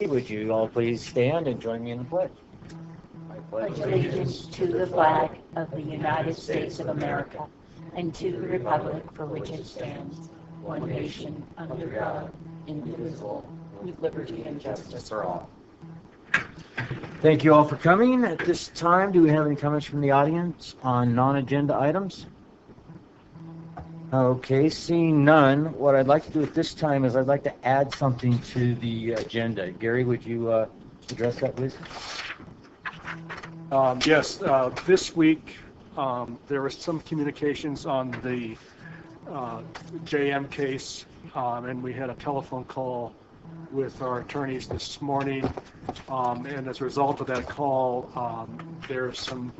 Would you all please stand and join me in the pledge? I Pledge allegiance to the flag of the United States of America and to the republic for which it stands, one nation, under God, indivisible, with liberty and justice for all. Thank you all for coming. At this time, do we have any comments from the audience on non-agenda items? Okay, seeing none, what I'd like to do at this time is I'd like to add something to the agenda. Gary, would you address that, please? Yes, this week there was some communications on the JM case, and we had a telephone call with our attorneys this morning, and as a result of that call, there are some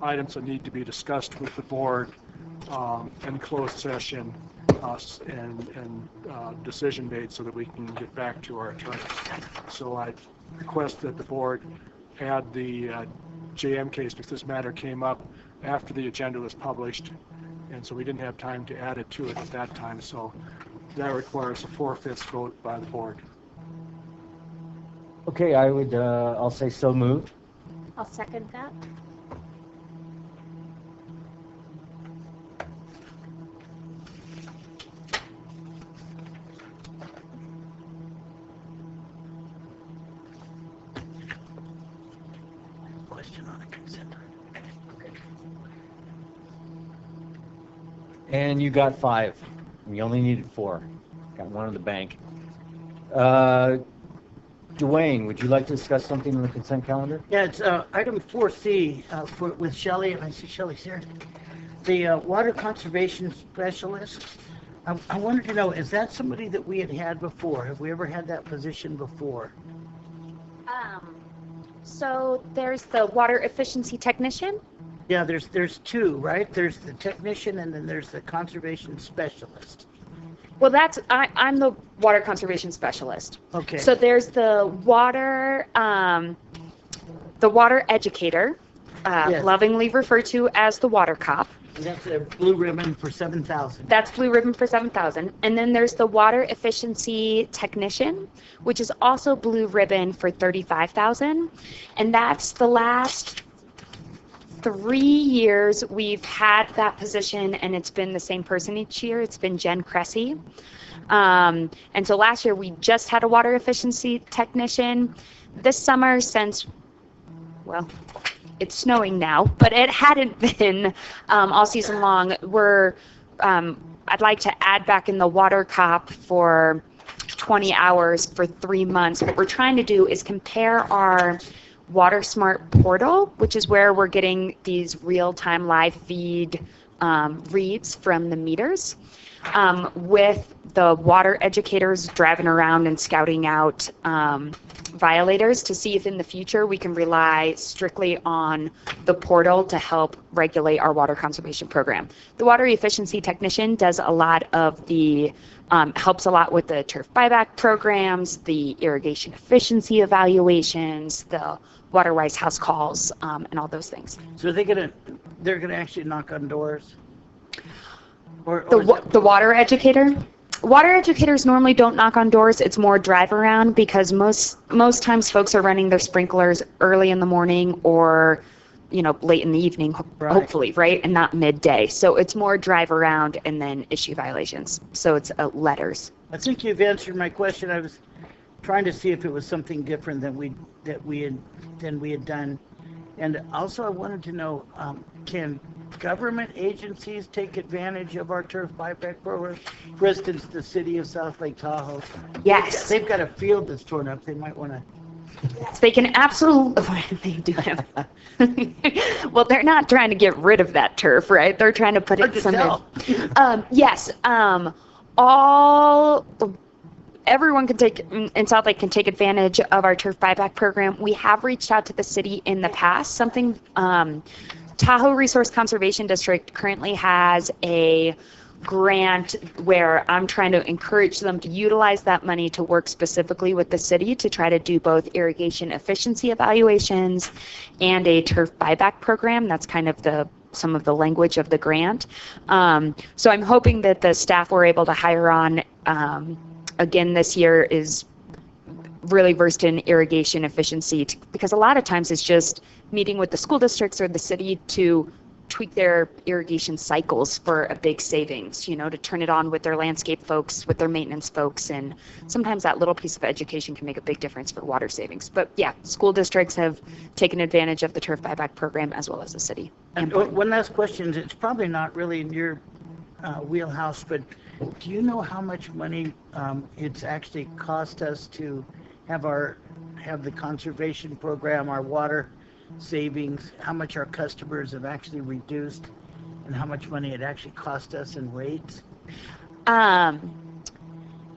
items that need to be discussed with the board in closed session and decision made so that we can get back to our attorneys. So I request that the board add the JM case because this matter came up after the agenda was published, and so we didn't have time to add it to it at that time. So that requires a 4/5 vote by the board. Okay, I would, I'll say so moved. I'll second that. Question on a consent. And you got 5. You only needed 4. Got one in the bank. Dwayne, would you like to discuss something on the consent calendar? Yeah, it's item 4C with Shelley, and I see Shelley's here. The water conservation specialist. I wanted to know, is that somebody that we had before? Have we ever had that position before? So there's the water efficiency technician. Yeah, there's 2, right? There's the technician and then there's the conservation specialist. Well, I'm the water conservation specialist. Okay. So there's the water educator, Yes. lovingly referred to as the water cop. And that's a blue ribbon for 7,000. That's blue ribbon for 7,000. And then there's the water efficiency technician, which is also blue ribbon for 35,000. And that's the last 3 years we've had that position, and it's been the same person each year. It's been Jen Cressy. And so last year we just had a water efficiency technician. This summer, since, well, it's snowing now, but it hadn't been all season long, I'd like to add back in the water cop for 20 hours for 3 months. What we're trying to do is compare our Water Smart portal, which is where we're getting these real-time live feed reads from the meters, with the water educators driving around and scouting out violators to see if in the future we can rely strictly on the portal to help regulate our water conservation program. The water efficiency technician does a lot of the helps a lot with the turf buyback programs, the irrigation efficiency evaluations, the water-wise house calls, and all those things. So they're gonna actually knock on doors? The water educator? Water educators normally don't knock on doors. It's more drive around because most times folks are running their sprinklers early in the morning or, late in the evening, hopefully, right? And not midday. So it's more drive around and then issue violations. So it's letters. I think you've answered my question. I was trying to see if it was something different than we had done. And also I wanted to know, can government agencies take advantage of our turf buyback program? For instance, the city of South Lake Tahoe. Yes. They've got a field that's torn up. They might want to. They can absolutely. They do have. Well, they're not trying to get rid of that turf, right? They're trying to put it somewhere. Yes. Everyone in South Lake can take advantage of our turf buyback program. We have reached out to the city in the past. Tahoe Resource Conservation District currently has a grant where I'm trying to encourage them to utilize that money to work specifically with the city to try to do both irrigation efficiency evaluations and a turf buyback program. That's kind of some of the language of the grant. So I'm hoping that the staff we're able to hire on again this year is really versed in irrigation efficiency because a lot of times it's just meeting with the school districts or the city to tweak their irrigation cycles for a big savings, you know, to turn it on with their landscape folks, with their maintenance folks, and sometimes that little piece of education can make a big difference for water savings. But yeah, school districts have taken advantage of the turf buyback program as well as the city. And one last question, it's probably not really in your wheelhouse, but do you know how much money it's actually cost us to have the conservation program, our water savings, how much our customers have actually reduced, and how much money it actually cost us in rates?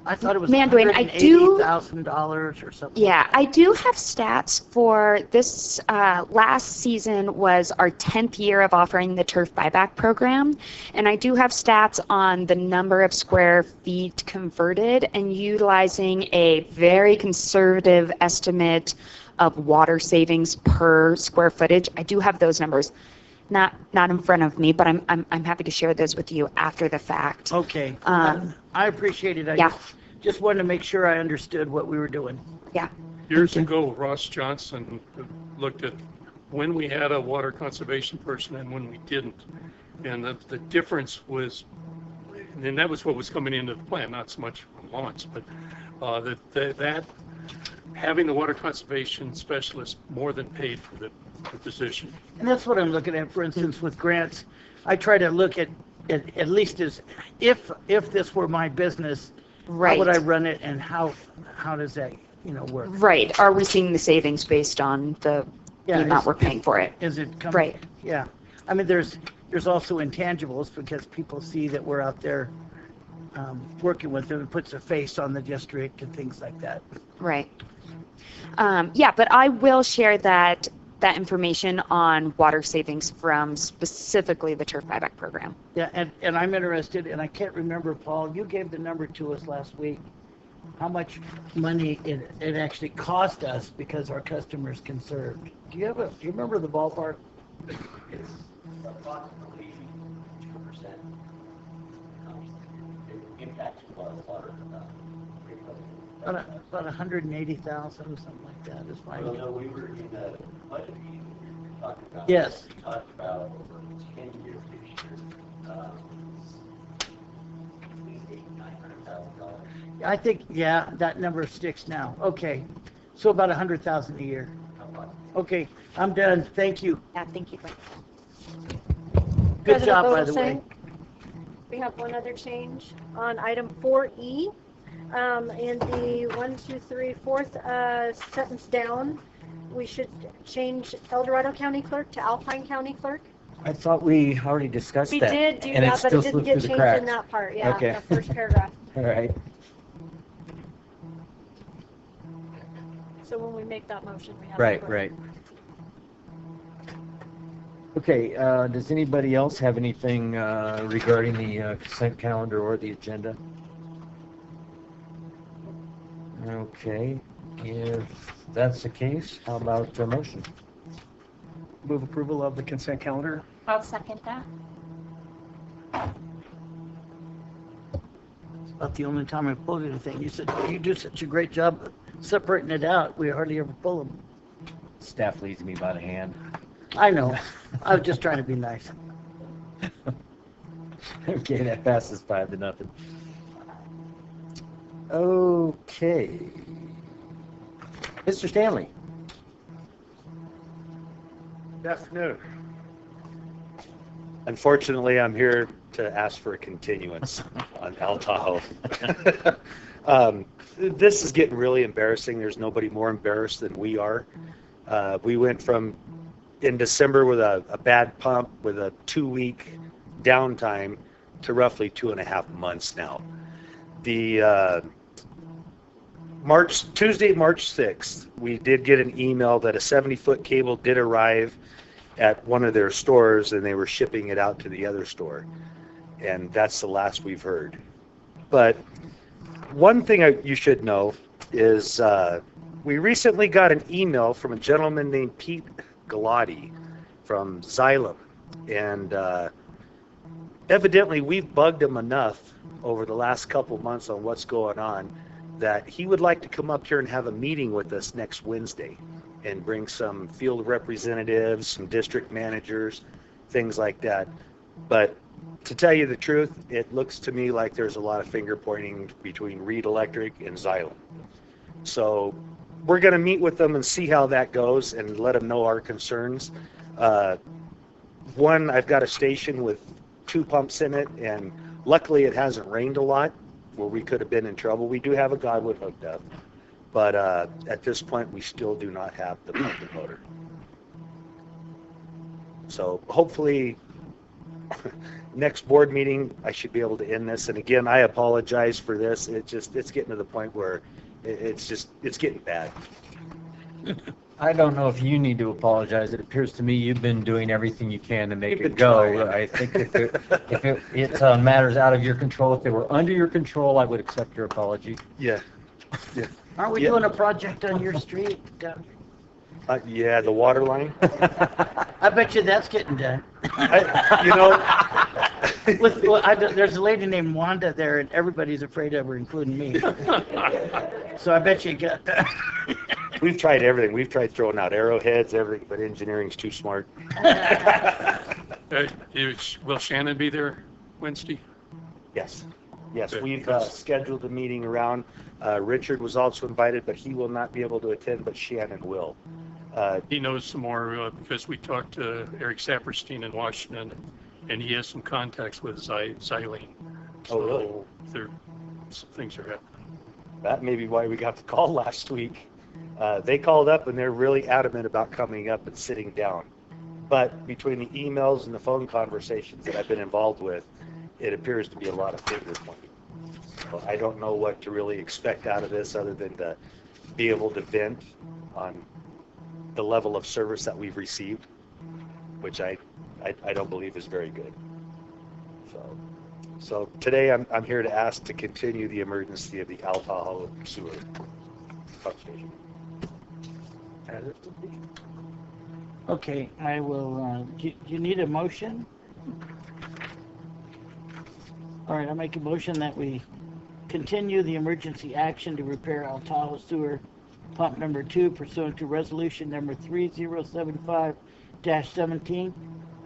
I thought it was $180,000 or something. Yeah, I do have stats for this. Last season was our 10th year of offering the turf buyback program, and I do have stats on the number of square feet converted and utilizing a very conservative estimate of water savings per square footage. I do have those numbers. Not in front of me, but I'm happy to share those with you after the fact. Okay. I appreciate it. I just wanted to make sure I understood what we were doing. Yeah. Years ago, Ross Johnson looked at when we had a water conservation person and when we didn't. And the difference was, and that was what was coming into the plan, not so much from Lawrence, but that having the water conservation specialist more than paid for the position. And that's what I'm looking at, for instance, with grants. I try to look at least as if this were my business, right, how would I run it, and how does that work? Right. Are we seeing the savings based on the amount we're paying for it? Is it coming? Right. Yeah. I mean, there's also intangibles because people see that we're out there working with them. It puts a face on the district and things like that. Right. Yeah, but I will share that information on water savings from specifically the turf buyback program. Yeah, and I'm interested, and I can't remember, Paul, you gave the number to us last week, how much money it actually cost us because our customers conserved. Do you remember the ballpark? It's approximately 2%. It impacts water. About 180,000, something like that is my. Well, no, we were in the budget meeting. We talked about. Yes. We talked about over 10-year picture. At least $900,000. I think that number sticks now. Okay, so about 100,000 a year. Okay, I'm done. Thank you. Yeah, thank you. Good job, by the way. We have one other change on item 4E. In the 4th sentence down, we should change El Dorado County Clerk to Alpine County Clerk. I thought we already discussed We that. did do and that, but still it didn't slipped get through the changed cracks. in that part. Yeah, Okay. the first paragraph. All right. So when we make that motion, we have Right, to right. Okay, does anybody else have anything regarding the consent calendar or the agenda? Okay, if that's the case, how about a motion? Move approval of the consent calendar. I'll second that. It's about the only time I pulled anything. You said you do such a great job separating it out. We hardly ever pull them. Staff leads me by the hand. I know. I was just trying to be nice. Okay, that passes 5-0. Okay. Mr. Stanley. Good afternoon. Unfortunately, I'm here to ask for a continuance on El Tahoe. This is getting really embarrassing. There's nobody more embarrassed than we are. We went from in December with a bad pump with a 2-week downtime to roughly 2.5 months now. The Tuesday, March 6th, we did get an email that a 70-foot cable did arrive at one of their stores and they were shipping it out to the other store. And that's the last we've heard. But one thing you should know is we recently got an email from a gentleman named Pete Galati from Xylem. And evidently we've bugged him enough over the last couple months on what's going on that he would like to come up here and have a meeting with us next Wednesday and bring some field representatives, some district managers, things like that. But to tell you the truth, it looks to me like there's a lot of finger pointing between Reed Electric and Xylem. So we're going to meet with them and see how that goes and let them know our concerns. One, I've got a station with 2 pumps in it, and luckily it hasn't rained a lot where we could have been in trouble. We do have a Godwood hooked up, but at this point we still do not have the pump and motor. So hopefully next board meeting I should be able to end this. And again, I apologize for this. It's getting to the point where it's getting bad. I don't know if you need to apologize. It appears to me you've been doing everything you can to make You've it been go. trying. I think if it's matters out of your control, if they were under your control, I would accept your apology. Yeah. Aren't we Yeah. doing a project on your street? Yeah, the water line. I bet you that's getting done. There's a lady named Wanda there, and everybody's afraid of her, including me. So I bet you got that. We've tried everything. We've tried throwing out arrowheads, everything, but engineering's too smart. Will Shannon be there Wednesday? Yes, Okay, we've because- scheduled a meeting around. Richard was also invited, but he will not be able to attend, but Shannon will. He knows some more because we talked to Eric Saperstein in Washington, and he has some contacts with Xylene. Oh, really? So some things are happening. That may be why we got the call last week. They called up and they're really adamant about coming up and sitting down. But between the emails and the phone conversations that I've been involved with, it appears to be a lot of finger pointing. So I don't know what to really expect out of this other than to be able to vent on the level of service that we've received, which I don't believe is very good. So today I'm here to ask to continue the emergency of the Tahoe sewer pump station. Okay, I will, do you need a motion? All right, I'll make a motion that we continue the emergency action to repair El Tahoe sewer pump number 2 pursuant to resolution number 3075-17,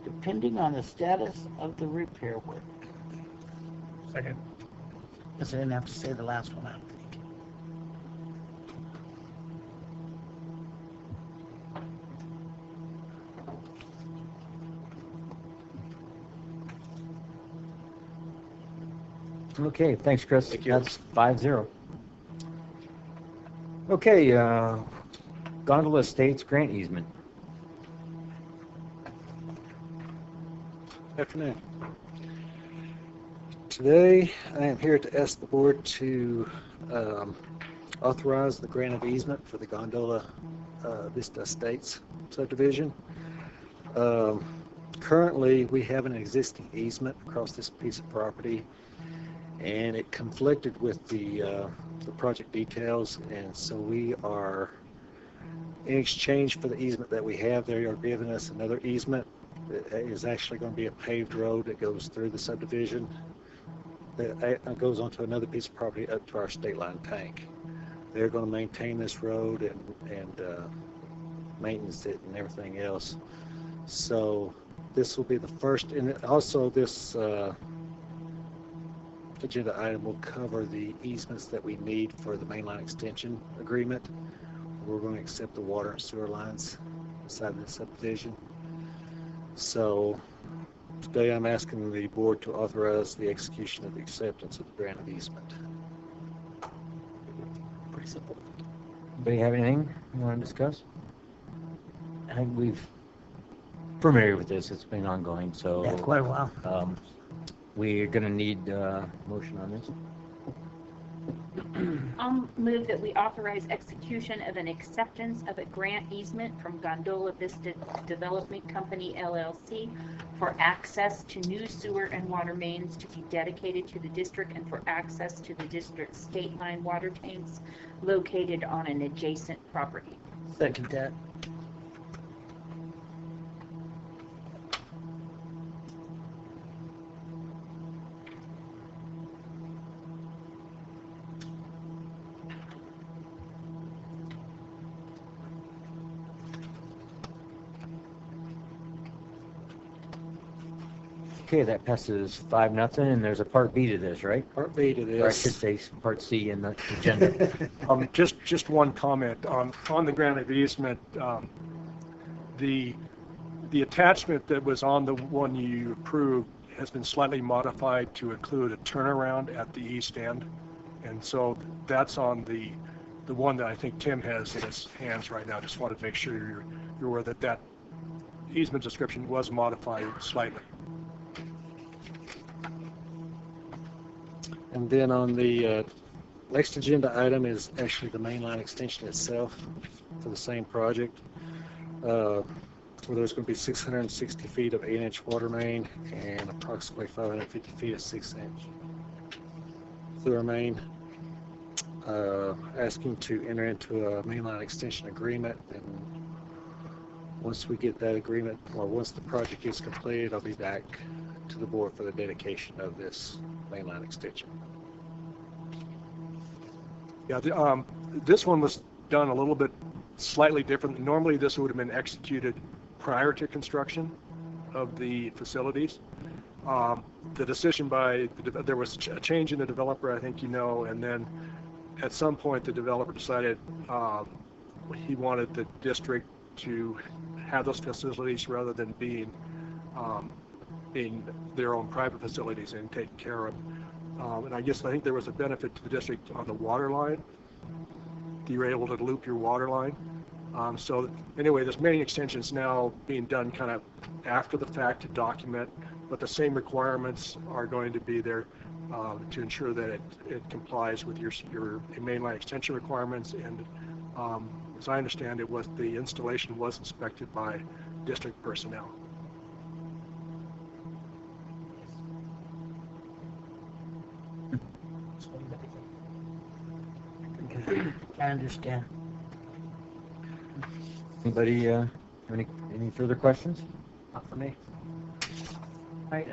depending on the status of the repair work. Second. Guess I didn't have to say the last one, I don't think. Okay, thanks, Chris. Thank you. That's 5-0. Okay, Gondola Estates grant easement. Afternoon. Today, I am here to ask the board to authorize the grant of easement for the Gondola Vista Estates subdivision. Currently, we have an existing easement across this piece of property, and it conflicted with the project details, and so we are, in exchange for the easement that we have, they are giving us another easement. It is actually going to be a paved road that goes through the subdivision that goes onto another piece of property up to our state line tank. They're going to maintain this road and maintenance it and everything else. So this will be the first, and also this agenda item will cover the easements that we need for the mainline extension agreement. We're going to accept the water and sewer lines inside the subdivision. So today I'm asking the board to authorize the execution of the acceptance of the grant of easement. Pretty simple. Anybody have anything you want to discuss? I think we've familiar with this. It's been ongoing, so Yeah, quite a while. we're going to need motion on this. I'll move that we authorize execution of an acceptance of a grant easement from Gondola Vista Development Company LLC for access to new sewer and water mains to be dedicated to the district and for access to the district's state line water tanks located on an adjacent property. Second that. Okay, that passes 5-0, and there's a part B to this, right? Part B to Or I should this. say part C in the agenda. Just one comment on the grant of easement. The attachment that was on the one you approved has been slightly modified to include a turnaround at the east end, and so that's on the one that I think Tim has in his hands right now. Just wanted to make sure you're aware that that easement description was modified slightly. And then on the next agenda item is actually the main line extension itself for the same project, where there's going to be 660 feet of 8-inch water main and approximately 550 feet of 6-inch sewer main. Asking to enter into a mainline extension agreement, and once we get that agreement, or once the project is completed, I'll be back to the board for the dedication of this mainline extension. Yeah, this one was done a little bit slightly different. Normally this would have been executed prior to construction of the facilities. The decision there was a change in the developer, I think you know, and then at some point the developer decided he wanted the district to have those facilities rather than being their own private facilities and taken care of. And I think there was a benefit to the district on the water line. You were able to loop your water line. So anyway, this main extension is now being done kind of after the fact to document, but the same requirements are going to be there to ensure that it complies with your mainline extension requirements. And as I understand it, the installation was inspected by district personnel. I understand. Anybody, any further questions? Not for me. All right,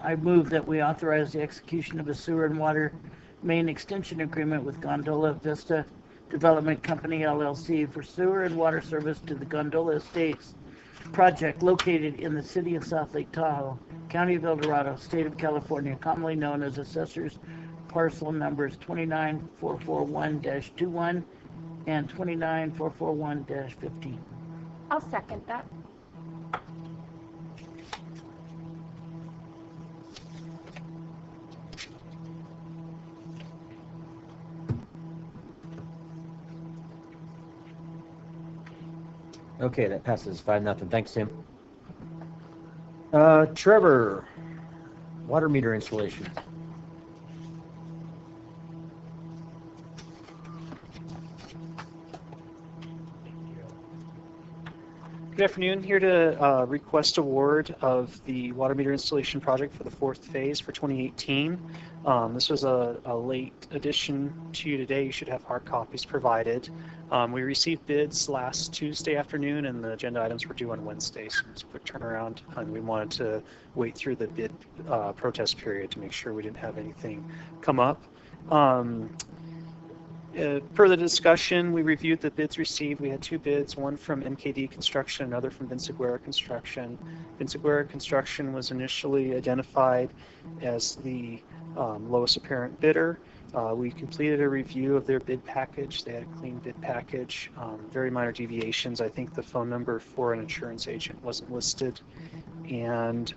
I move that we authorize the execution of a sewer and water main extension agreement with Gondola Vista Development Company, LLC for sewer and water service to the Gondola Estates project located in the city of South Lake Tahoe, County of El Dorado, State of California, commonly known as Assessor's Parcel numbers 29441-21 and 29441-15. I'll second that. Okay, that passes 5-0. Thanks, Tim. Trevor, water meter installation. Good afternoon. Here to request award of the water meter installation project for the fourth phase for 2018. This was a late addition to you today. You should have hard copies provided. We received bids last Tuesday afternoon, and the agenda items were due on Wednesday, so it's a quick turnaround. And we wanted to wait through the bid protest period to make sure we didn't have anything come up. Per the discussion, we reviewed the bids received. We had two bids, one from MKD Construction, another from Vinciguerra Construction. Vinciguerra Construction was initially identified as the lowest apparent bidder. We completed a review of their bid package. They had a clean bid package, very minor deviations. I think the phone number for an insurance agent wasn't listed. And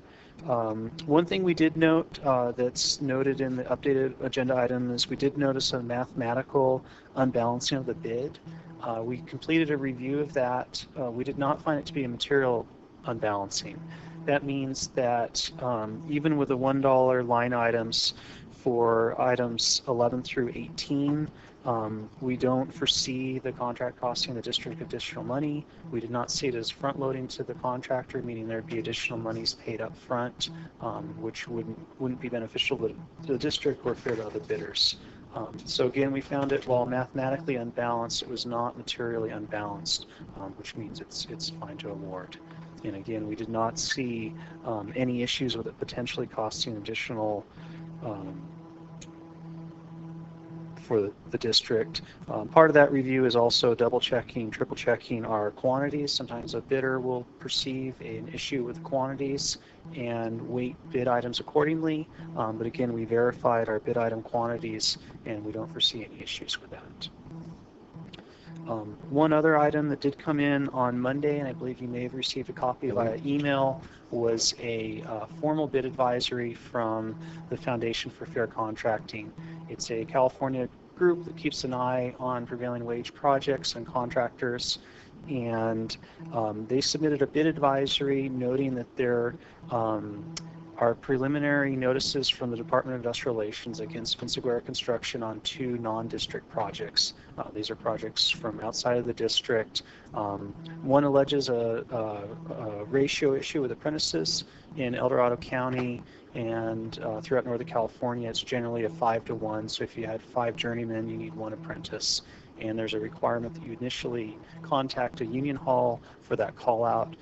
one thing we did note that's noted in the updated agenda item is we did notice a mathematical unbalancing of the bid. We completed a review of that. We did not find it to be a material unbalancing. That means that even with the $1 line items for items 11 through 18, we don't foresee the contract costing the district additional money. We did not see it as front loading to the contractor, meaning there'd be additional monies paid up front, which wouldn't be beneficial to the district or fair to other bidders. So again, we found it, while mathematically unbalanced, it was not materially unbalanced, which means it's fine to award. And again, we did not see any issues with it potentially costing additional for the district. Part of that review is also double checking, triple checking our quantities. Sometimes a bidder will perceive an issue with quantities and weight bid items accordingly. But again, we verified our bid item quantities and we don't foresee any issues with that. One other item that did come in on Monday, and I believe you may have received a copy via email, was a formal bid advisory from the Foundation for Fair Contracting. It's a California group that keeps an eye on prevailing wage projects and contractors, and they submitted a bid advisory noting that there are preliminary notices from the Department of Industrial Relations against Vinciguerra Construction on 2 non-district projects. These are projects from outside of the district. One alleges a ratio issue with apprentices in El Dorado County, and throughout Northern California it's generally a 5-to-1, so if you had 5 journeymen you need 1 apprentice. And there's a requirement that you initially contact a union hall for that call out.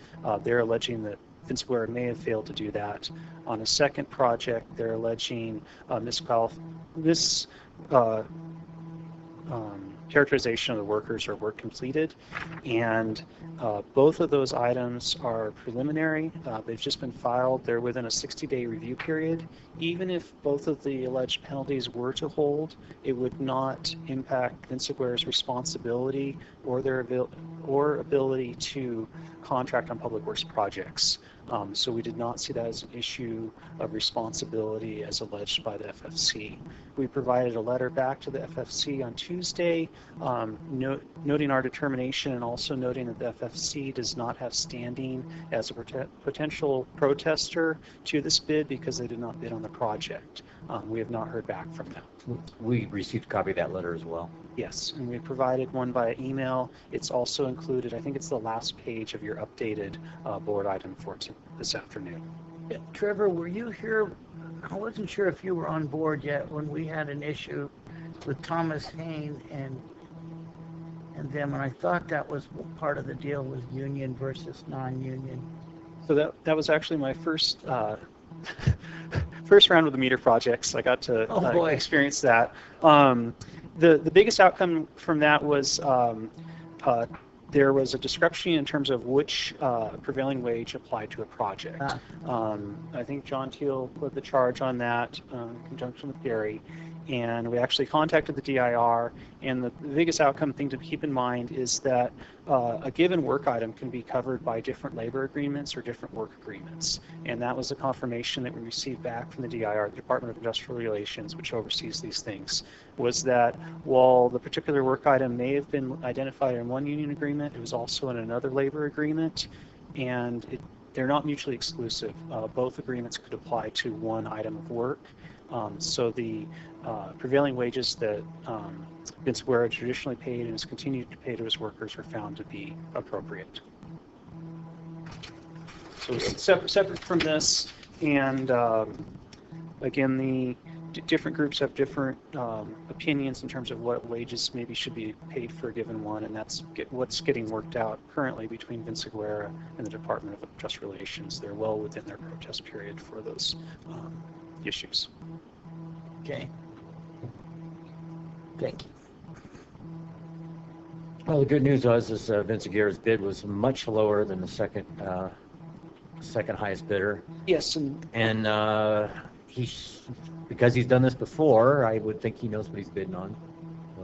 They're alleging that Vinciguerra may have failed to do that. On a second project, they're alleging characterization of the workers or work completed, and both of those items are preliminary. They've just been filed. They're within a 60-day review period. Even if both of the alleged penalties were to hold, it would not impact Vinciguerra's responsibility or their ability to contract on public works projects. So we did not see that as an issue of responsibility as alleged by the FFC. We provided a letter back to the FFC on Tuesday, noting our determination and also noting that the FFC does not have standing as a potential protester to this bid because they did not bid on the project. We have not heard back from them. We received a copy of that letter as well. Yes, and we provided one by email. It's also included, I think it's the last page of your updated board item for this afternoon. Yeah, Trevor, were you here? I wasn't sure if you were on board yet when we had an issue with Thomas Hain and them, and I thought that was part of the deal with union versus non-union. So that was actually my first first round with the meter projects. I got to experience that. The biggest outcome from that was there was a discrepancy in terms of which prevailing wage applied to a project. I think John Teal led the charge on that in conjunction with Gary, and we actually contacted the DIR, and the biggest outcome thing to keep in mind is that a given work item can be covered by different labor agreements or different work agreements, and that was a confirmation that we received back from the DIR, the Department of Industrial Relations, which oversees these things, was that while the particular work item may have been identified in one union agreement, it was also in another labor agreement, and they're not mutually exclusive. Both agreements could apply to one item of work. So the prevailing wages that Vinciguerra traditionally paid and has continued to pay to his workers are found to be appropriate. So separate from this, and again, the different groups have different opinions in terms of what wages maybe should be paid for a given one, and that's what's getting worked out currently between Vinciguerra and the Department of Industrial Relations. They're well within their protest period for those issues. Okay. Thank you. Well, the good news was is Vinciguerra's bid was much lower than the second highest bidder, Yes, and because he's done this before, I would think he knows what he's bidding on.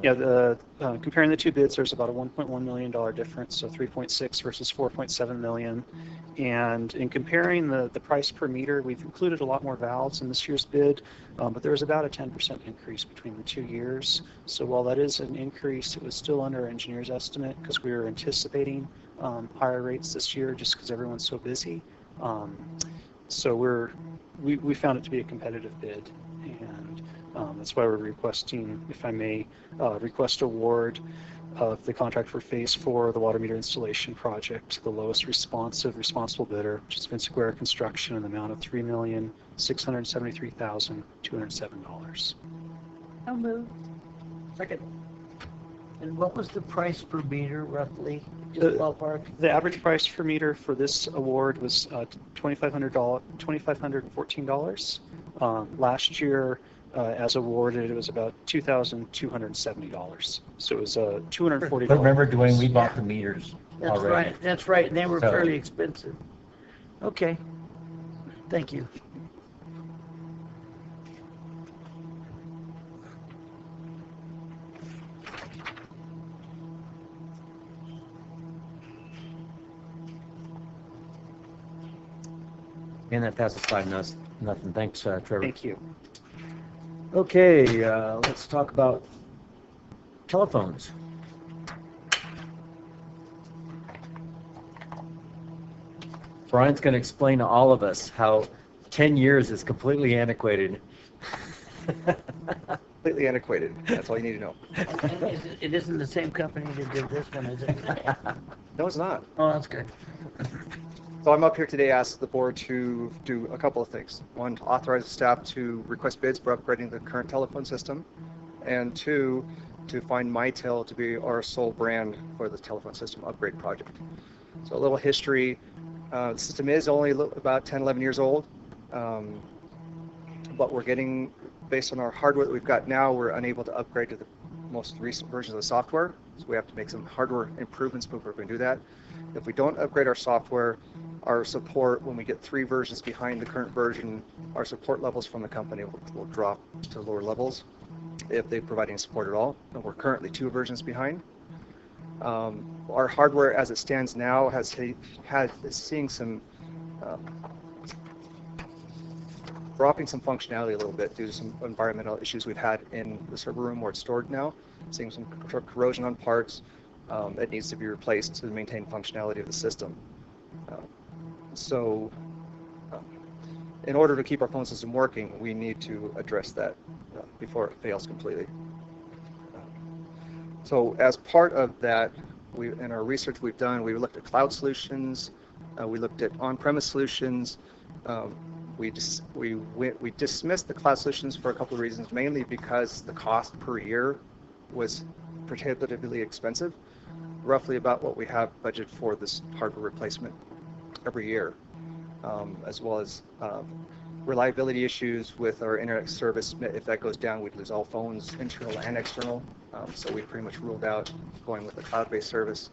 yeah, comparing the two bids, there's about a $1.1 million difference, so 3.6 versus 4.7 million. And in comparing the price per meter, we've included a lot more valves in this year's bid, but there was about a 10% increase between the 2 years. So while that is an increase, it was still under our engineer's estimate because we were anticipating higher rates this year just because everyone's so busy. So we found it to be a competitive bid, and that's why we're requesting, if I may, request award of the contract for Phase 4 of the water meter installation project to the lowest responsible bidder, which is Vinciguerra Construction, in the amount of $3,673,207. I'll move. Second. And what was the price per meter roughly? Just ballpark. The average price per meter for this award was $2,514. Last year, as awarded, it was about $2,270. So it was $240. But remember, Dwayne, we bought the meters That's already. right, that's right, and they were So- fairly expensive. Okay, thank you. And that passes 5-0. Thanks, Trevor. Thank you. Okay, let's talk about telephones. Brian's going to explain to all of us how 10 years is completely antiquated. Completely antiquated. That's all you need to know. It isn't the same company that did this one, is it? No, it's not. Oh, that's good. So I'm up here today to ask the board to do a couple of things. One, to authorize the staff to request bids for upgrading the current telephone system. And two, to find Mitel to be our sole brand for the telephone system upgrade project. So a little history. The system is only about 10, 11 years old. But we're getting, based on our hardware that we've got now, we're unable to upgrade to the most recent versions of the software. So we have to make some hardware improvements before we can do that. If we don't upgrade our software, our support, when we get 3 versions behind the current version, our support levels from the company will drop to lower levels if they provide any support at all. And we're currently 2 versions behind. Our hardware as it stands now is seeing some dropping some functionality a little bit due to some environmental issues we've had in the server room where it's stored now, seeing some corrosion on parts. It needs to be replaced to maintain functionality of the system. So in order to keep our phone system working, we need to address that before it fails completely. So as part of that, in our research we've done, we looked at cloud solutions, we looked at on-premise solutions. We dismissed the cloud solutions for a couple of reasons, mainly because the cost per year was prohibitively expensive, roughly about what we have budgeted for this hardware replacement every year, as well as reliability issues with our internet service. If that goes down, we'd lose all phones, internal and external. So we pretty much ruled out going with the cloud-based service.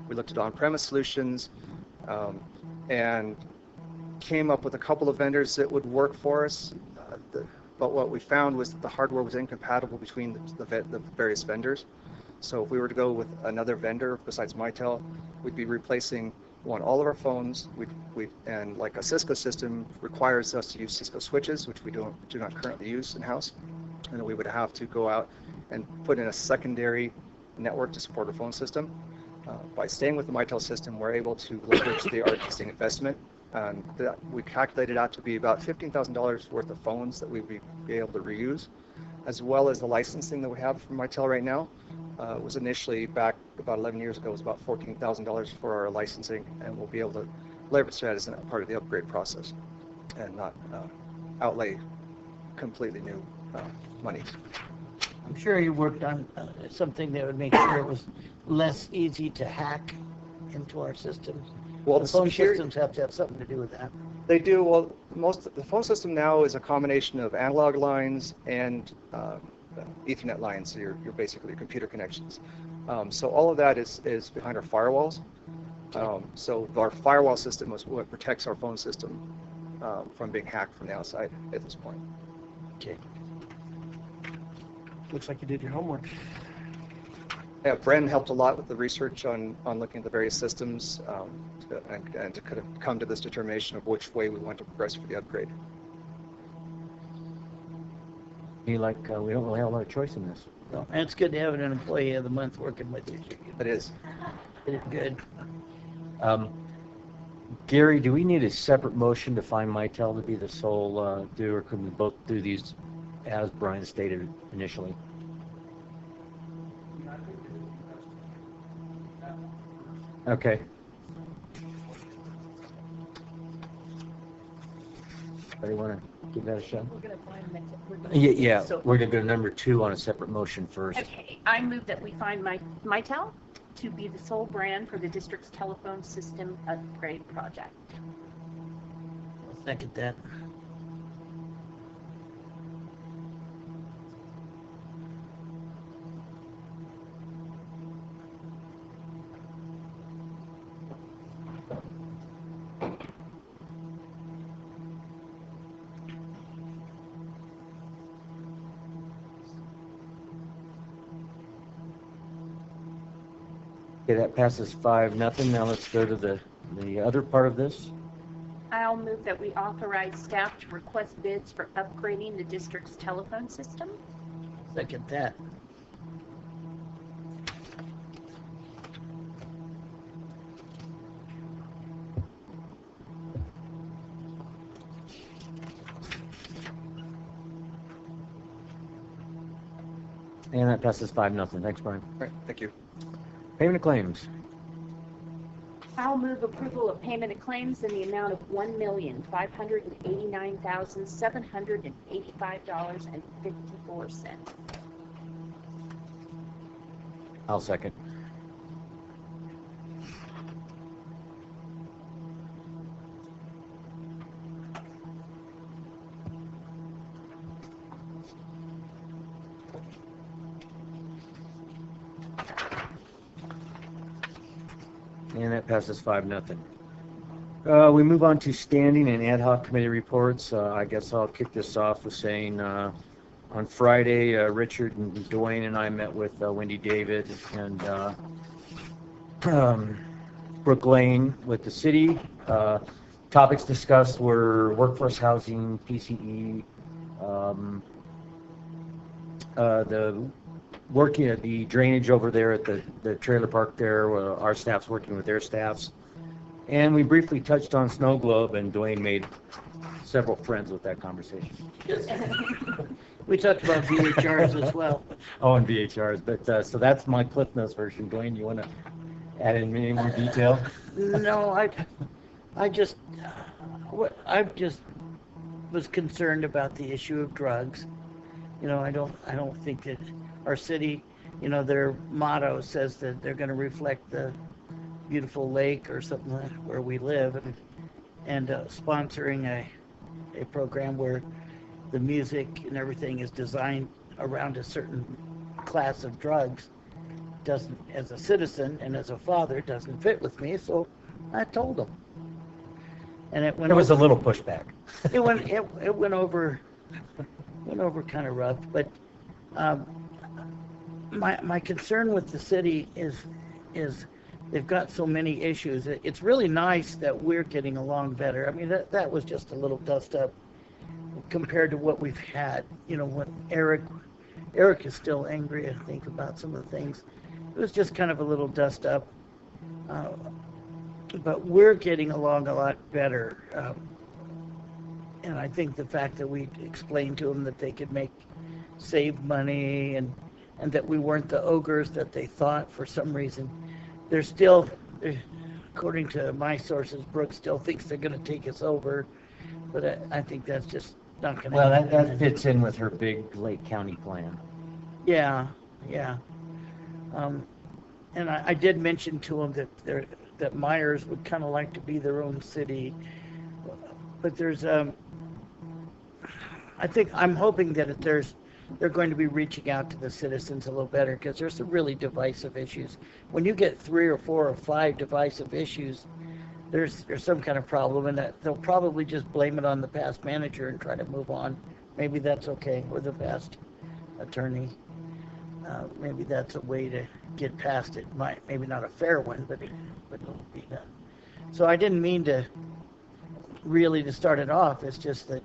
We looked at on-premise solutions and came up with a couple of vendors that would work for us. But what we found was that the hardware was incompatible between the various vendors. So if we were to go with another vendor besides Mitel, we'd be replacing all of our phones. And like a Cisco system requires us to use Cisco switches, which we do not currently use in-house. And we would have to go out and put in a secondary network to support our phone system. By staying with the Mitel system, we're able to leverage our existing investment. And we calculated out to be about $15,000 worth of phones that we'd be able to reuse, as well as the licensing that we have from Mitel right now. Was initially back about 11 years ago, was about $14,000 for our licensing, and we'll be able to leverage that as a part of the upgrade process and not outlay completely new money. I'm sure you worked on something that would make sure it was less easy to hack into our systems. Well, the phone systems have to have something to do with that. They do. Well, the phone system now is a combination of analog lines and Ethernet lines, so your basically your computer connections. So all of that is behind our firewalls. So our firewall system is what protects our phone system from being hacked from the outside at this point. Okay. Looks like you did your homework. Yeah, Bren helped a lot with the research on looking at the various systems and to kind of come to this determination of which way we want to progress for the upgrade. We don't really have a lot of choice in this. So, and it's good to have an employee of the month working with you. It is. It is good. Gary, do we need a separate motion to find Mitel to be the sole doer, or could we both do these as Brian stated initially? Okay. Anybody want to give that a shot? We're going to find Yeah, So- we're going to go to number 2 on a separate motion first. Okay, I move that we find Mitel to be the sole brand for the district's telephone system upgrade project. I'll second that. Okay, that passes 5-0. Now let's go to the other part of this. I'll move that we authorize staff to request bids for upgrading the district's telephone system. Second that. And that passes 5-0. Thanks, Brian. All right, thank you. Payment of claims. I'll move approval of payment of claims in the amount of $1,589,785.54. I'll second. And that passes 5-0. We move on to standing and ad hoc committee reports. I guess I'll kick this off with saying on Friday, Richard and Dwayne and I met with Wendy David and Brooke Lane with the city. Topics discussed were workforce housing, PCE, the working at the drainage over there at the trailer park there, where our staff's working with their staffs. And we briefly touched on snow globe, and Dwayne made several friends with that conversation. We talked about VHRs as well. Oh, and VHRs, but so that's my Cliff Notes version. Dwayne, you want to add in any more detail? No, I just was concerned about the issue of drugs. You know, I don't think that our city, you know, their motto says that they're going to reflect the beautiful lake or something like where we live, and sponsoring a program where the music and everything is designed around a certain class of drugs doesn't, as a citizen and as a father, doesn't fit with me. So I told them, and it went. There was a little pushback. It went over kind of rough, but my concern with the city is they've got so many issues. It's really nice that we're getting along better. I mean, that was just a little dust up compared to what we've had. You know, what Eric is still angry, I think, about some of the things. It was just kind of a little dust up. But we're getting along a lot better. And I think the fact that we explained to them that they could save money and that we weren't the ogres that they thought for some reason. They're still, according to my sources, Brooke still thinks they're going to take us over, but I think that's just not going to happen. Well, that fits in with her big Lake County plan. Yeah. And I did mention to them that Myers would kind of like to be their own city, but there's I'm hoping that they're going to be reaching out to the citizens a little better, because there's some really divisive issues. When you get 3 or 4 or 5 divisive issues, there's some kind of problem, and that they'll probably just blame it on the past manager and try to move on. Maybe that's okay, or the past attorney. Maybe that's a way to get past it. Maybe not a fair one, but it'll be done. So I didn't mean to start it off. It's just that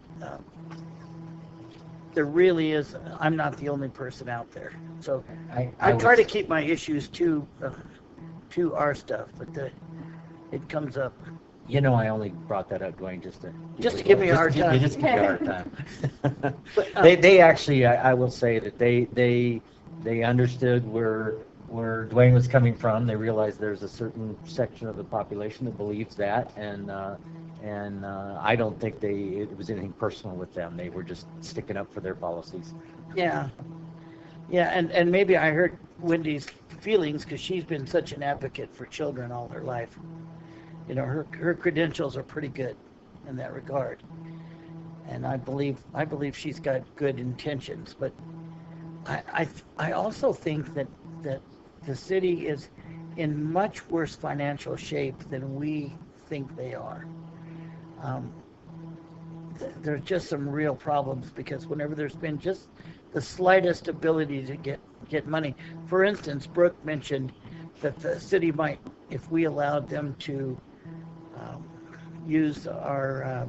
there really is. I'm not the only person out there. So I try to keep my issues to our stuff, but it comes up. You know, I only brought that up, Dwayne, just to give me a hard time. Just to give you a hard time. They actually, I will say that they understood where Dwayne was coming from. They realized there's a certain section of the population that believes that, and I don't think it was anything personal with them. They were just sticking up for their policies. Yeah, and maybe I hurt Wendy's feelings because she's been such an advocate for children all her life. You know, her credentials are pretty good in that regard, and I believe she's got good intentions. But I also think that the city is in much worse financial shape than we think they are. There's just some real problems, because whenever there's been just the slightest ability to get money. For instance, Brooke mentioned that the city might, if we allowed them to use our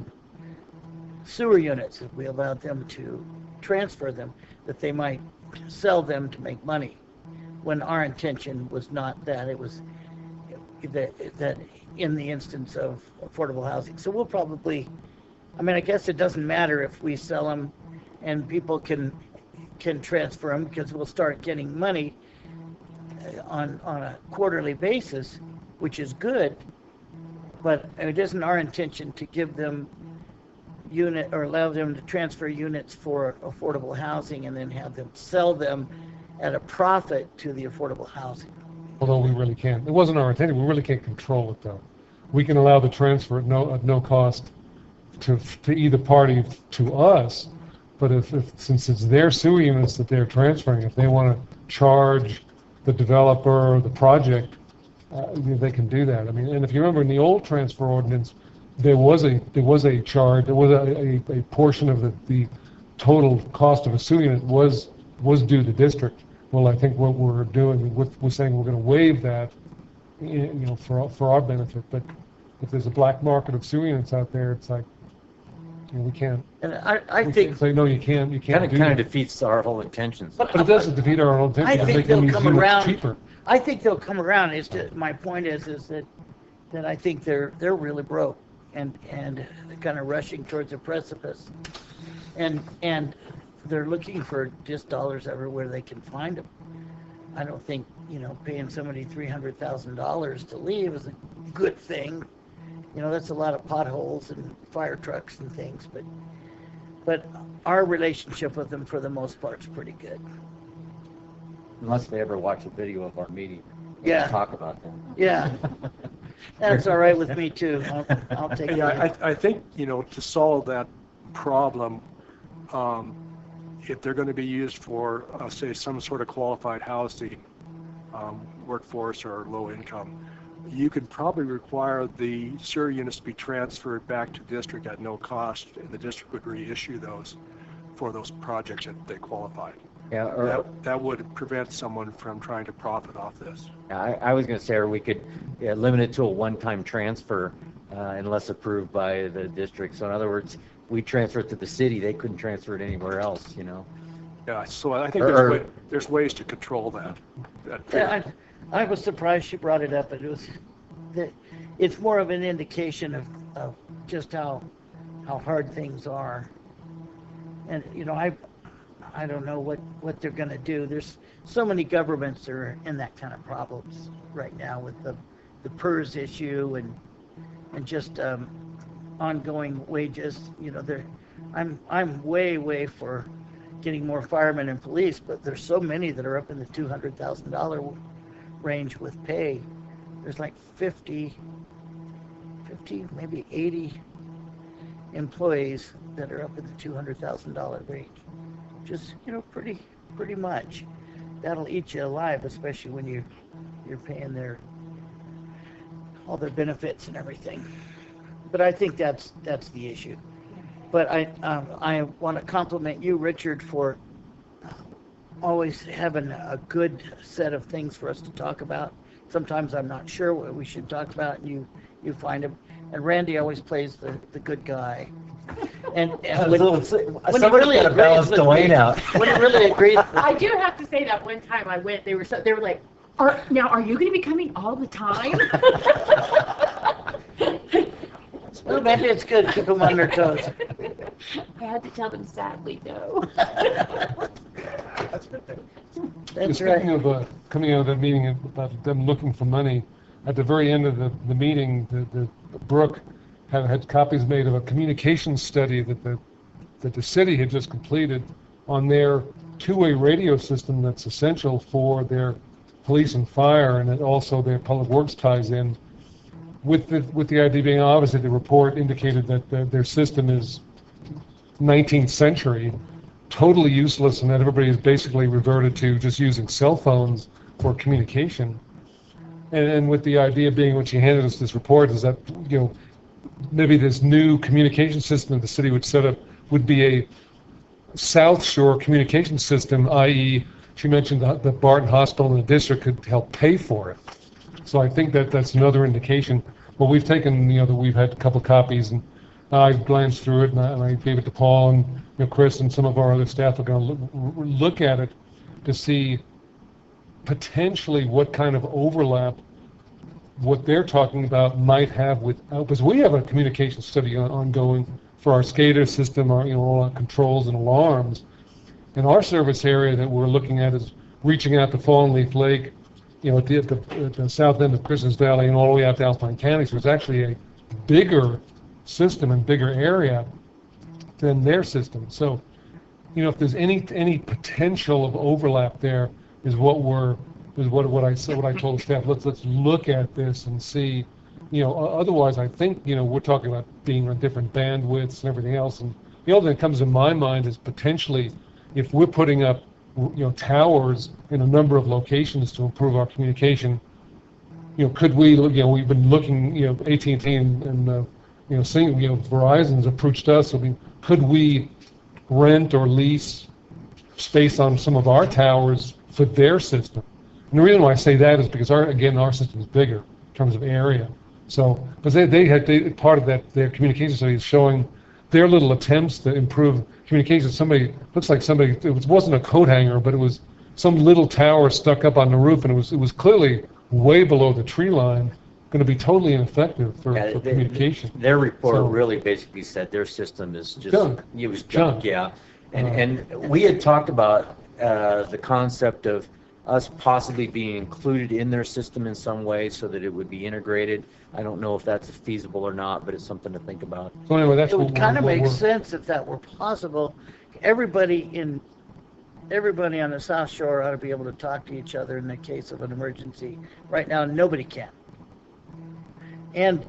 sewer units, if we allowed them to transfer them, that they might sell them to make money, when our intention was not that. It was that in the instance of affordable housing. So we'll probably, I mean, I guess it doesn't matter if we sell them and people can transfer them, because we'll start getting money on a quarterly basis, which is good. But it isn't our intention to give them unit or allow them to transfer units for affordable housing and then have them sell them at a profit to the affordable housing. Although we really can't. It wasn't our intention. We really can't control it, though. We can allow the transfer at no cost to either party to us. But if since it's their sewer units that they're transferring, if they want to charge the developer or the project, they can do that. I mean, and if you remember in the old transfer ordinance, there was a charge. There was a portion of the total cost of a sewer unit was due to the district. Well, I think what we're doing, we're saying we're going to waive that, for our benefit. But if there's a black market of sewer units out there, it's like, we can't. And I think say no, you can't do Kind that. of defeats our whole intentions. But it doesn't defeat our own intention. I think make them they'll use come units around. cheaper. I think they'll come around. It's just, my point is that I think they're really broke and kind of rushing towards a precipice, and they're looking for just dollars everywhere they can find them. I don't think paying somebody $300,000 to leave is a good thing. That's a lot of potholes and fire trucks and things, but our relationship with them for the most part is pretty good. Unless they ever watch a video of our meeting. Yeah. Talk about them. Yeah. That's all right with me too. I'll take it. Yeah, I think, to solve that problem, if they're going to be used for, say, some sort of qualified housing, workforce or low income, you could probably require the sewer units to be transferred back to district at no cost, and the district would reissue those for those projects that they qualified. Yeah, That would prevent someone from trying to profit off this. I was going to say, or we could limit it to a one-time transfer unless approved by the district. So in other words, we transfer it to the city, they couldn't transfer it anywhere else, Yeah, so I think there's ways to control that. Yeah, I was surprised she brought it up, but it's more of an indication of just how hard things are. And I don't know what they're going to do. There's so many governments that are in that kind of problems right now with the PERS issue and just ongoing wages. I'm way for getting more firemen and police, but there's so many that are up in the $200,000 range with pay. There's like 50, maybe 80 employees that are up in the $200,000 range. Just pretty much. That'll eat you alive, especially when you're paying all their benefits and everything. But I think that's the issue. But I want to compliment you, Richard, for always having a good set of things for us to talk about. Sometimes I'm not sure what we should talk about, and you find them. And Randy always plays the good guy. And when he really agrees balance with Dwayne me, out. when he really agrees with I do have to say that one time I went, they were like, are you going to be coming all the time? well, maybe it's good to keep them on their toes. I had to tell them sadly no. That's Speaking right. of coming out of that meeting about them looking for money, at the very end of the meeting, the Brooke had copies made of a communications study that the city had just completed on their two-way radio system that's essential for their police and fire, and it also their public works ties in. With the idea being, obviously, the report indicated that their system is 19th century, totally useless, and that everybody is basically reverted to just using cell phones for communication. And with the idea being, when she handed us this report, is that maybe this new communication system that the city would set up would be a South Shore communication system, i.e., she mentioned that Barton Hospital and the district could help pay for it. So I think that that's another indication. Well, we've taken, that we've had a couple copies, and I glanced through it, and I gave it to Paul, and Chris and some of our other staff are going to look at it to see potentially what kind of overlap what they're talking about might have with, because we have a communication study ongoing for our SCADA system, our, all our controls and alarms. And our service area that we're looking at is reaching out to Fallen Leaf Lake, at the south end of Christmas Valley and all the way out to Alpine County. So it's actually a bigger system and bigger area than their system. So, if there's any potential of overlap there, is what I told the staff. Let's look at this and see. Otherwise, I think we're talking about being on different bandwidths and everything else. And the other thing that comes in my mind is potentially if we're putting up towers in a number of locations to improve our communication. Could we? We've been looking. AT&T and Verizon's approached us. I mean, could we rent or lease space on some of our towers for their system? And the reason why I say that is because our system is bigger in terms of area. So, because they part of their communication study is showing their little attempts to improve communication. It wasn't a coat hanger, but it was some little tower stuck up on the roof, and it was clearly way below the tree line, going to be totally ineffective for communication. Their report really basically said their system is just junk. It was junk, yeah. And we had talked about the concept of us possibly being included in their system in some way so that it would be integrated. I don't know if that's feasible or not, but it's something to think about. So anyway, it would kind of make sense if that were possible. Everybody on the South Shore ought to be able to talk to each other in the case of an emergency. Right now, nobody can. And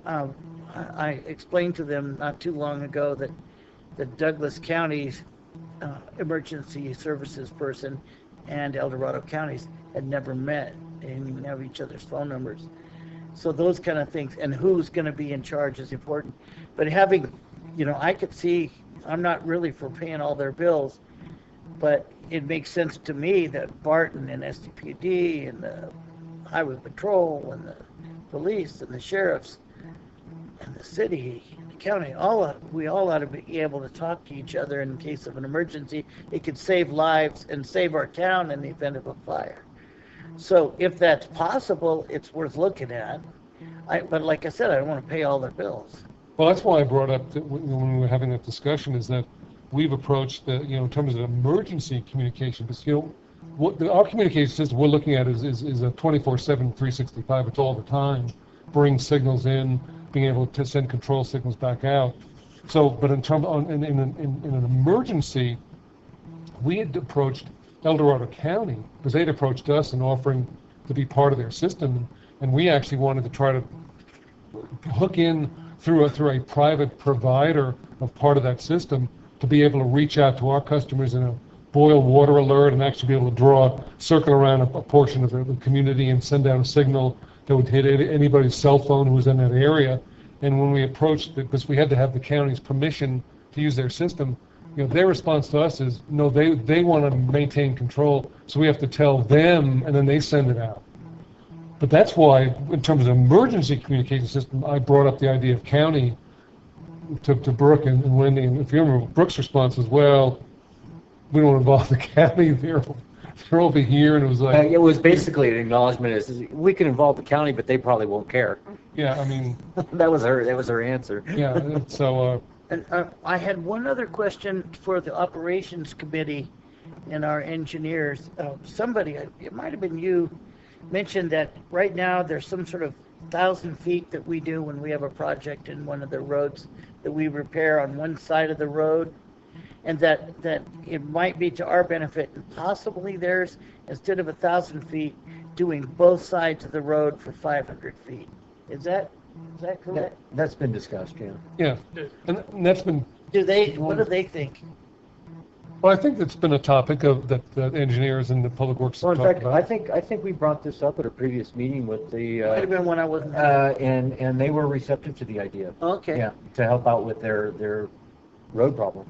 I explained to them not too long ago that the Douglas County's emergency services person and El Dorado County's had never met. They didn't even have each other's phone numbers. So those kind of things, and who's going to be in charge is important. But having, I could see, I'm not really for paying all their bills, but it makes sense to me that Barton and SDPD and the Highway Patrol and the police and the sheriffs and the city and the county, we all ought to be able to talk to each other in case of an emergency. It could save lives and save our town in the event of a fire. So if that's possible, it's worth looking at. But like I said, I don't want to pay all their bills. Well, that's why I brought up that when we were having that discussion is that we've approached in terms of emergency communication, because our communication system we're looking at is a 24/7, 365. It's all the time, bring signals in, being able to send control signals back out. So, but in an emergency, we had approached El Dorado County because they'd approached us and offering to be part of their system, and we actually wanted to try to hook in through a private provider of part of that system to be able to reach out to our customers in a boil water alert and actually be able to circle around a portion of the community and send out a signal that would hit anybody's cell phone who was in that area. And when we approached it, because we had to have the county's permission to use their system, their response to us is, no, they want to maintain control, so we have to tell them, and then they send it out. But that's why, in terms of emergency communication system, I brought up the idea of county to Brooke and Wendy. And if you remember, Brooke's response was, well, we don't involve the county. They're over here, and it was like... it was basically an acknowledgement is we can involve the county, but they probably won't care. Yeah, I mean... that was her answer. Yeah, so... And I had one other question for the operations committee and our engineers. Somebody, it might have been you, mentioned that right now there's some sort of 1,000 feet that we do when we have a project in one of the roads that we repair on one side of the road, and that it might be to our benefit and possibly theirs, instead of 1,000 feet, doing both sides of the road for 500 feet. Is that correct? That's been discussed, yeah. Yeah, and that's been... What do they think? Well, I think that's been a topic that engineers and the public works have talked about. I think we brought this up at a previous meeting with the... Might have been when I wasn't and they were receptive to the idea. Okay. Yeah, to help out with their road problem.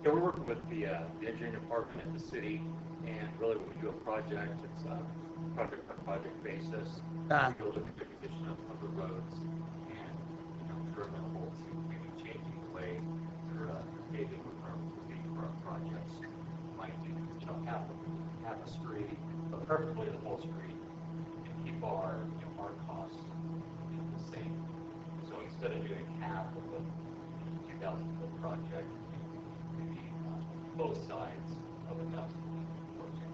Yeah, we're working with the engineering department at the city, and really when we do a project, it's project basis. Ah. We go look at the condition of the roads and, determine the whole, maybe changing the way they're paving for projects. Might be, half a street, but preferably the whole street, and keep our costs the same. So instead of doing half of a 2,000-foot project, maybe both sides of a 1,000-foot project.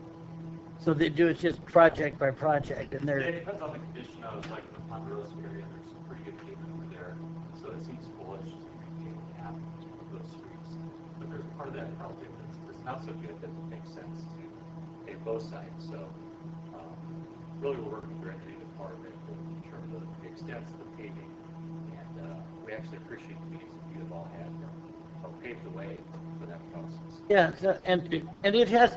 So they do it just project by project, and they're. It depends on the condition of, like, the Ponderosa area, there's some pretty good pavement over there, so it seems foolish to maintain half of those streets. But there's part of that project that's not so good that it makes sense to pave both sides. So really we're working directly with the department in terms of the extent of the paving, and we actually appreciate the meetings that you have all had to help pave the way for that process. Yeah, and it has,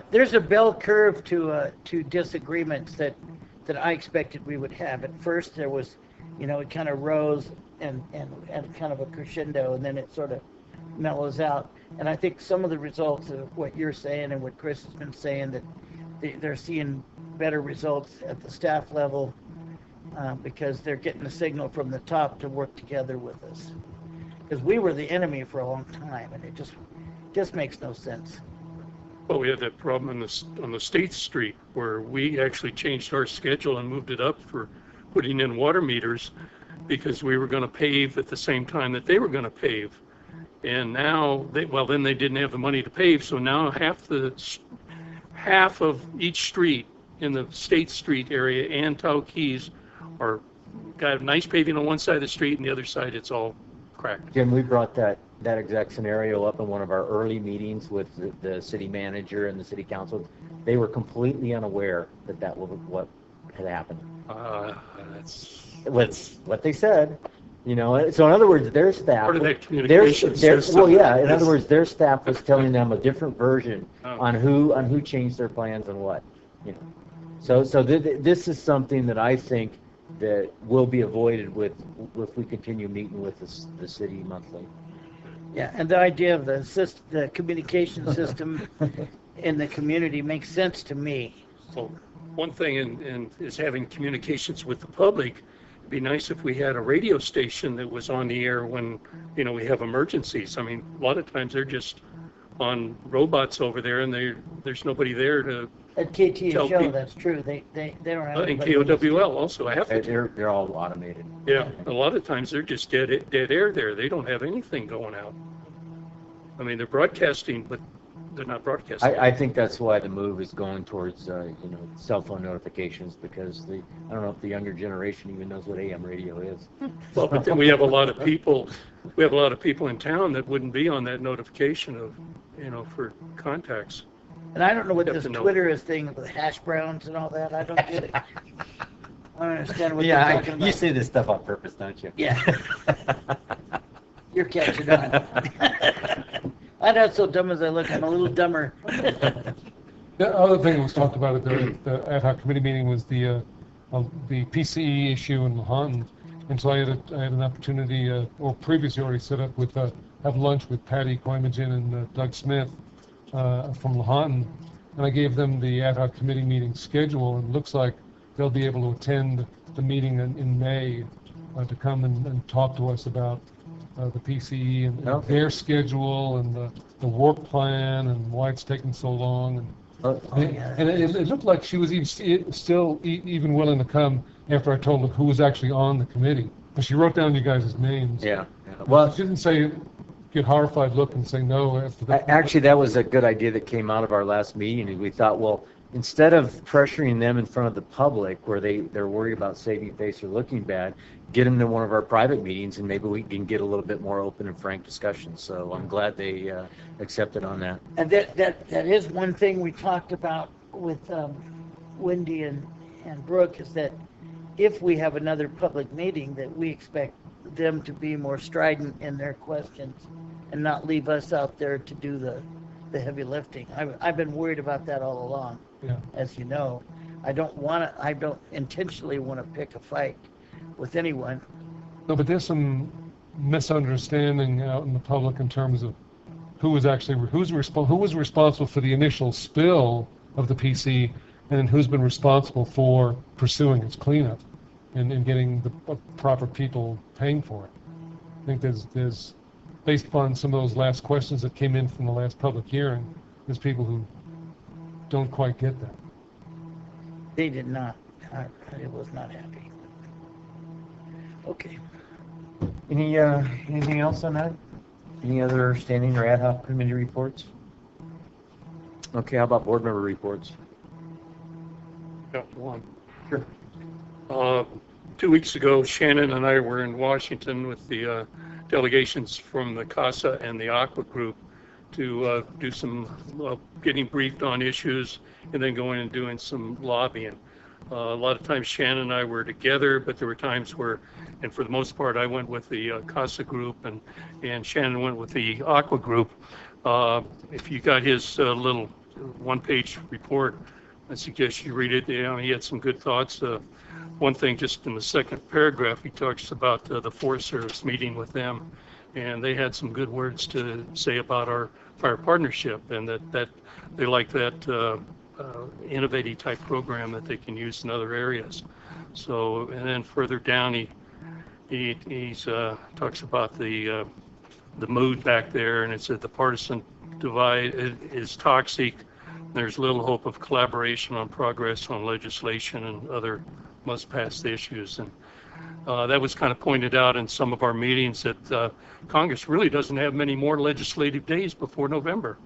there's a bell curve to disagreements that I expected we would have. At first there was, it kind of rose and kind of a crescendo, and then it sort of mellows out. And I think some of the results of what you're saying and what Chris has been saying, that they're seeing better results at the staff level because they're getting a signal from the top to work together with us. Because we were the enemy for a long time, and it just makes no sense. Well, we had that problem on the State Street where we actually changed our schedule and moved it up for putting in water meters because we were going to pave at the same time that they were going to pave. And now, then they didn't have the money to pave, so now half of each street in the State Street area and Tahoe Keys got nice paving on one side of the street, and the other side it's all cracked. Jim, we brought that exact scenario up in one of our early meetings with the city manager and the city council. They were completely unaware that was what had happened. That's what they said. So in other words, their staff. Part of that communication system. Well, yeah. In other words, their staff was telling them a different version on who changed their plans and what. So this is something that I think that will be avoided if we continue meeting with the city monthly. Yeah, and the idea of the communication system in the community makes sense to me. Well, one thing is having communications with the public. It'd be nice if we had a radio station that was on the air when we have emergencies. I mean, a lot of times they're just on robots over there, and there's nobody there to. At KTHO, that's true. They don't have. And KOWL also. I have to. They're all automated. Yeah, a lot of times they're just dead air there. They don't have anything going out. I mean, they're broadcasting, but they're not broadcasting. I think that's why the move is going towards cell phone notifications, because I don't know if the younger generation even knows what AM radio is. Well, but then we have a lot of people. We have a lot of people in town that wouldn't be on that notification of for contacts. And I don't know what this Twitter is thing with hash browns and all that. I don't get it. I don't understand what they're talking about. You say this stuff on purpose, don't you? Yeah. You're catching on. I'm not so dumb as I look. I'm a little dumber. The other thing that was talked about at the ad hoc committee meeting was the PCE issue in Lahontan. And so I had an opportunity, or previously already set up with have lunch with Patty Coimagen and Doug Smith from Lahontan, and I gave them the ad hoc committee meeting schedule, and it looks like they'll be able to attend the meeting in May to come and talk to us about the PCE and their schedule and the work plan and why it's taking so long. And it looked like she was still willing to come after I told her who was actually on the committee. But she wrote down you guys' names. Yeah. Well, she didn't say, get horrified look and say no after that. Actually, that was a good idea that came out of our last meeting. We thought, well, instead of pressuring them in front of the public where they're worried about saving face or looking bad, get them to one of our private meetings and maybe we can get a little bit more open and frank discussion. So I'm glad they accepted on that. And that is one thing we talked about with Wendy and Brooke, is that if we have another public meeting, that we expect them to be more strident in their questions and not leave us out there to do the heavy lifting. I've been worried about that all along. Yeah. As you know, I don't intentionally want to pick a fight with anyone. No, but there's some misunderstanding out in the public in terms of who was responsible for the initial spill of the PC, and then who's been responsible for pursuing its cleanup and getting the proper people paying for it. I think there's based upon some of those last questions that came in from the last public hearing, there's people who don't quite get that. They did not. I was not happy. Okay. Anything else on that? Any other standing or ad hoc committee reports? Okay, how about board member reports? Got one. Sure. 2 weeks ago, Shannon and I were in Washington with the delegations from the CASA and the Aqua Group to do some getting briefed on issues and then going and doing some lobbying. A lot of times Shannon and I were together, but there were times where, and for the most part, I went with the CASA group and Shannon went with the Aqua Group. If you got his little one-page report, I suggest you read it. He had some good thoughts. One thing, just in the second paragraph, he talks about the Forest Service meeting with them, and they had some good words to say about our fire partnership, and that they like that innovative type program that they can use in other areas. So, and then further down, he talks about the mood back there, and it said the partisan divide is toxic. There's little hope of collaboration on progress on legislation and other must-pass issues. And that was kind of pointed out in some of our meetings that Congress really doesn't have many more legislative days before November.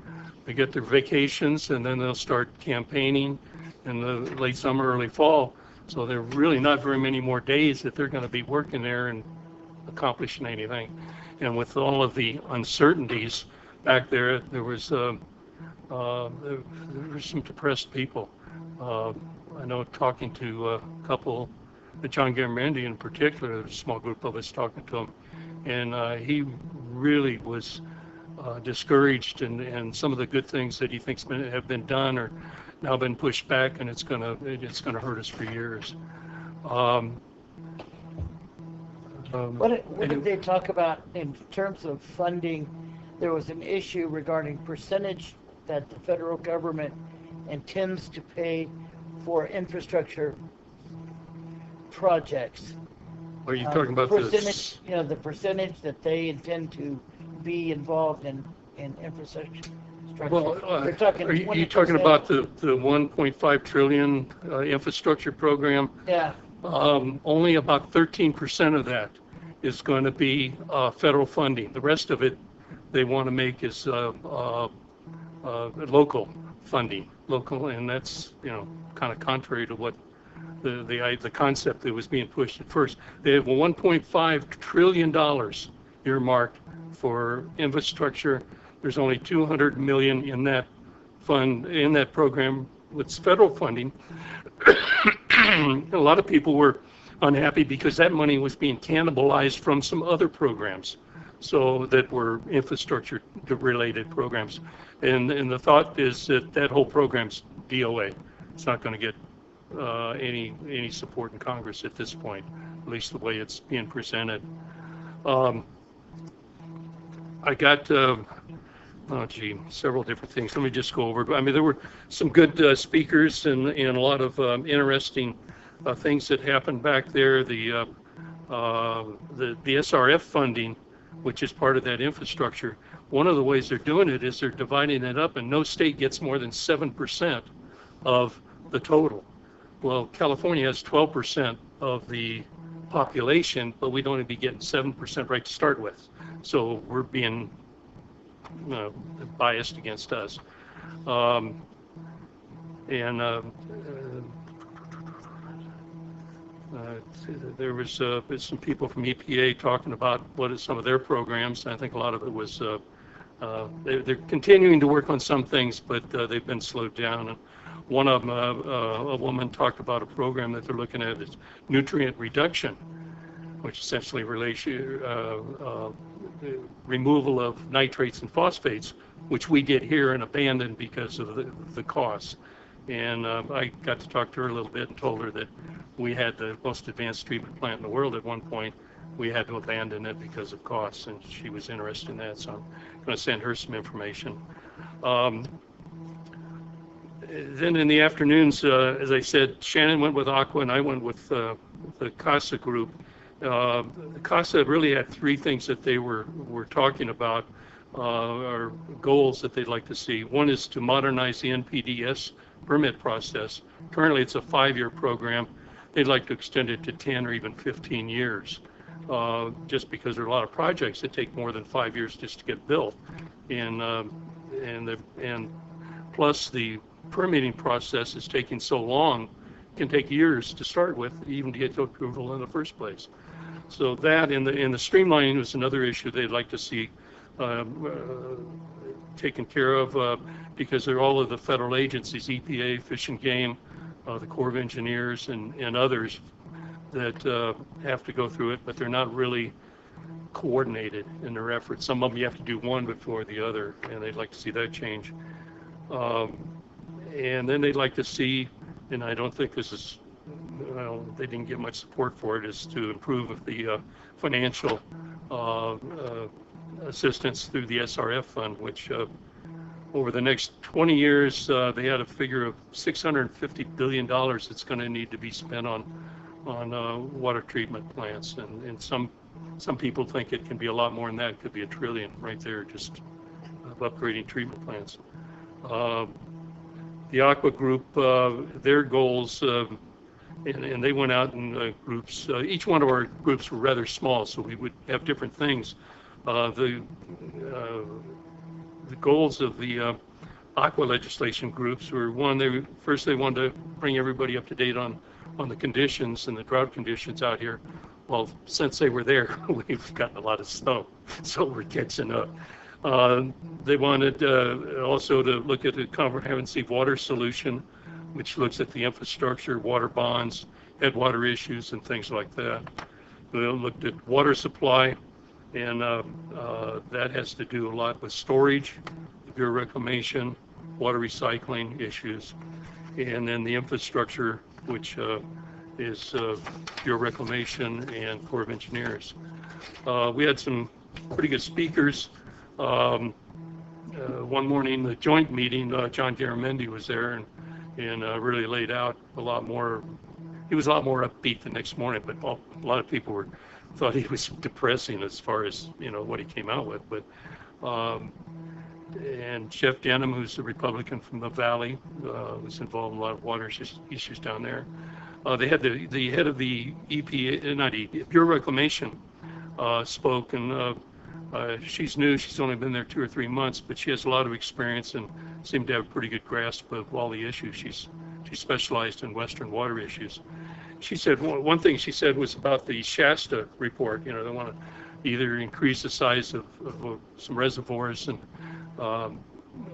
They get their vacations and then they'll start campaigning in the late summer, early fall. So there are really not very many more days that they're going to be working there and accomplishing anything. And with all of the uncertainties back there, there were some depressed people. I know talking to a couple, John Garamendi in particular, there's a small group of us talking to him, and he really was discouraged, and some of the good things that he thinks have been done are now been pushed back, and it's gonna hurt us for years. What did they talk about in terms of funding? There was an issue regarding percentage that the federal government intends to pay for infrastructure projects. Are you talking about percentage? this? You know, the percentage that they intend to be involved in infrastructure. Well, They're talking are you 20%. talking about the 1.5 trillion infrastructure program? Yeah. Only about 13% of that is going to be federal funding. The rest of it they want to make is local funding, and that's kind of contrary to what the concept that was being pushed at first. They have $1.5 trillion earmarked for infrastructure. There's only $200 million in that fund, in that program with federal funding. A lot of people were unhappy because that money was being cannibalized from some other programs, so that were infrastructure related programs. And the thought is that whole program's DOA. It's not going to get any support in Congress at this point, at least the way it's being presented. I got several different things. Let me just go over. I mean, there were some good speakers and a lot of interesting things that happened back there. The SRF funding, which is part of that infrastructure, one of the ways they're doing it is they're dividing it up, and no state gets more than 7% of the total. Well, California has 12% of the population, but we'd only be getting 7% right to start with. So we're being biased against us. There was some people from EPA talking about what is some of their programs. I think a lot of it was they're continuing to work on some things, but they've been slowed down. And one of them, a woman talked about a program that they're looking at is nutrient reduction, which essentially relates removal of nitrates and phosphates, which we did here and abandoned because of the costs. And I got to talk to her a little bit and told her that we had the most advanced treatment plant in the world at one point. We had to abandon it because of costs, and she was interested in that, so I'm going to send her some information. Then in the afternoons, as I said, Shannon went with Aqua and I went with the CASA group. CASA really had three things that they were talking about, or goals that they'd like to see. One is to modernize the NPDES permit process. Currently it's a 5-year program. They'd like to extend it to 10 or even 15 years, just because there are a lot of projects that take more than 5 years just to get built. And plus the permitting process is taking so long, can take years to start with, even to get to approval in the first place. So that and the streamlining was another issue they'd like to see taken care of, because they're all of the federal agencies, EPA, Fish and Game, the Corps of Engineers, and others that have to go through it, but they're not really coordinated in their efforts. Some of them you have to do one before the other, and they'd like to see that change. And then they'd like to see, and I don't think this is, well, they didn't get much support for it, is to improve the financial assistance through the SRF fund, which over the next 20 years, they had a figure of $650 billion that's going to need to be spent on water treatment plants. And some people think it can be a lot more than that. It could be $1 trillion right there, just of upgrading treatment plants. The Aqua Group, their goals, and they went out in groups. Each one of our groups were rather small, so we would have different things. The goals of the Aqua legislation groups were, one, first they wanted to bring everybody up to date on the conditions and the drought conditions out here. Well, since they were there, we've gotten a lot of snow, so we're catching up. They wanted also to look at a comprehensive water solution, which looks at the infrastructure, water bonds, headwater issues, and things like that. They looked at water supply, and that has to do a lot with storage, Bureau of Reclamation, water recycling issues, and then the infrastructure, which is Bureau of Reclamation and Corps of Engineers. We had some pretty good speakers. One morning, the joint meeting, John Garamendi was there and really laid out a lot more. He was a lot more upbeat the next morning, but a lot of people thought he was depressing as far as what he came out with. But and Jeff Denham, who's a Republican from the Valley, was involved in a lot of water issues down there. They had the head of the EPA, not EPA, Bureau of Reclamation, spoke, and she's new. She's only been there 2 or 3 months, but she has a lot of experience and seemed to have a pretty good grasp of all the issues. She specialized in Western water issues. She said one thing she said was about the Shasta report. They want to either increase the size of some reservoirs and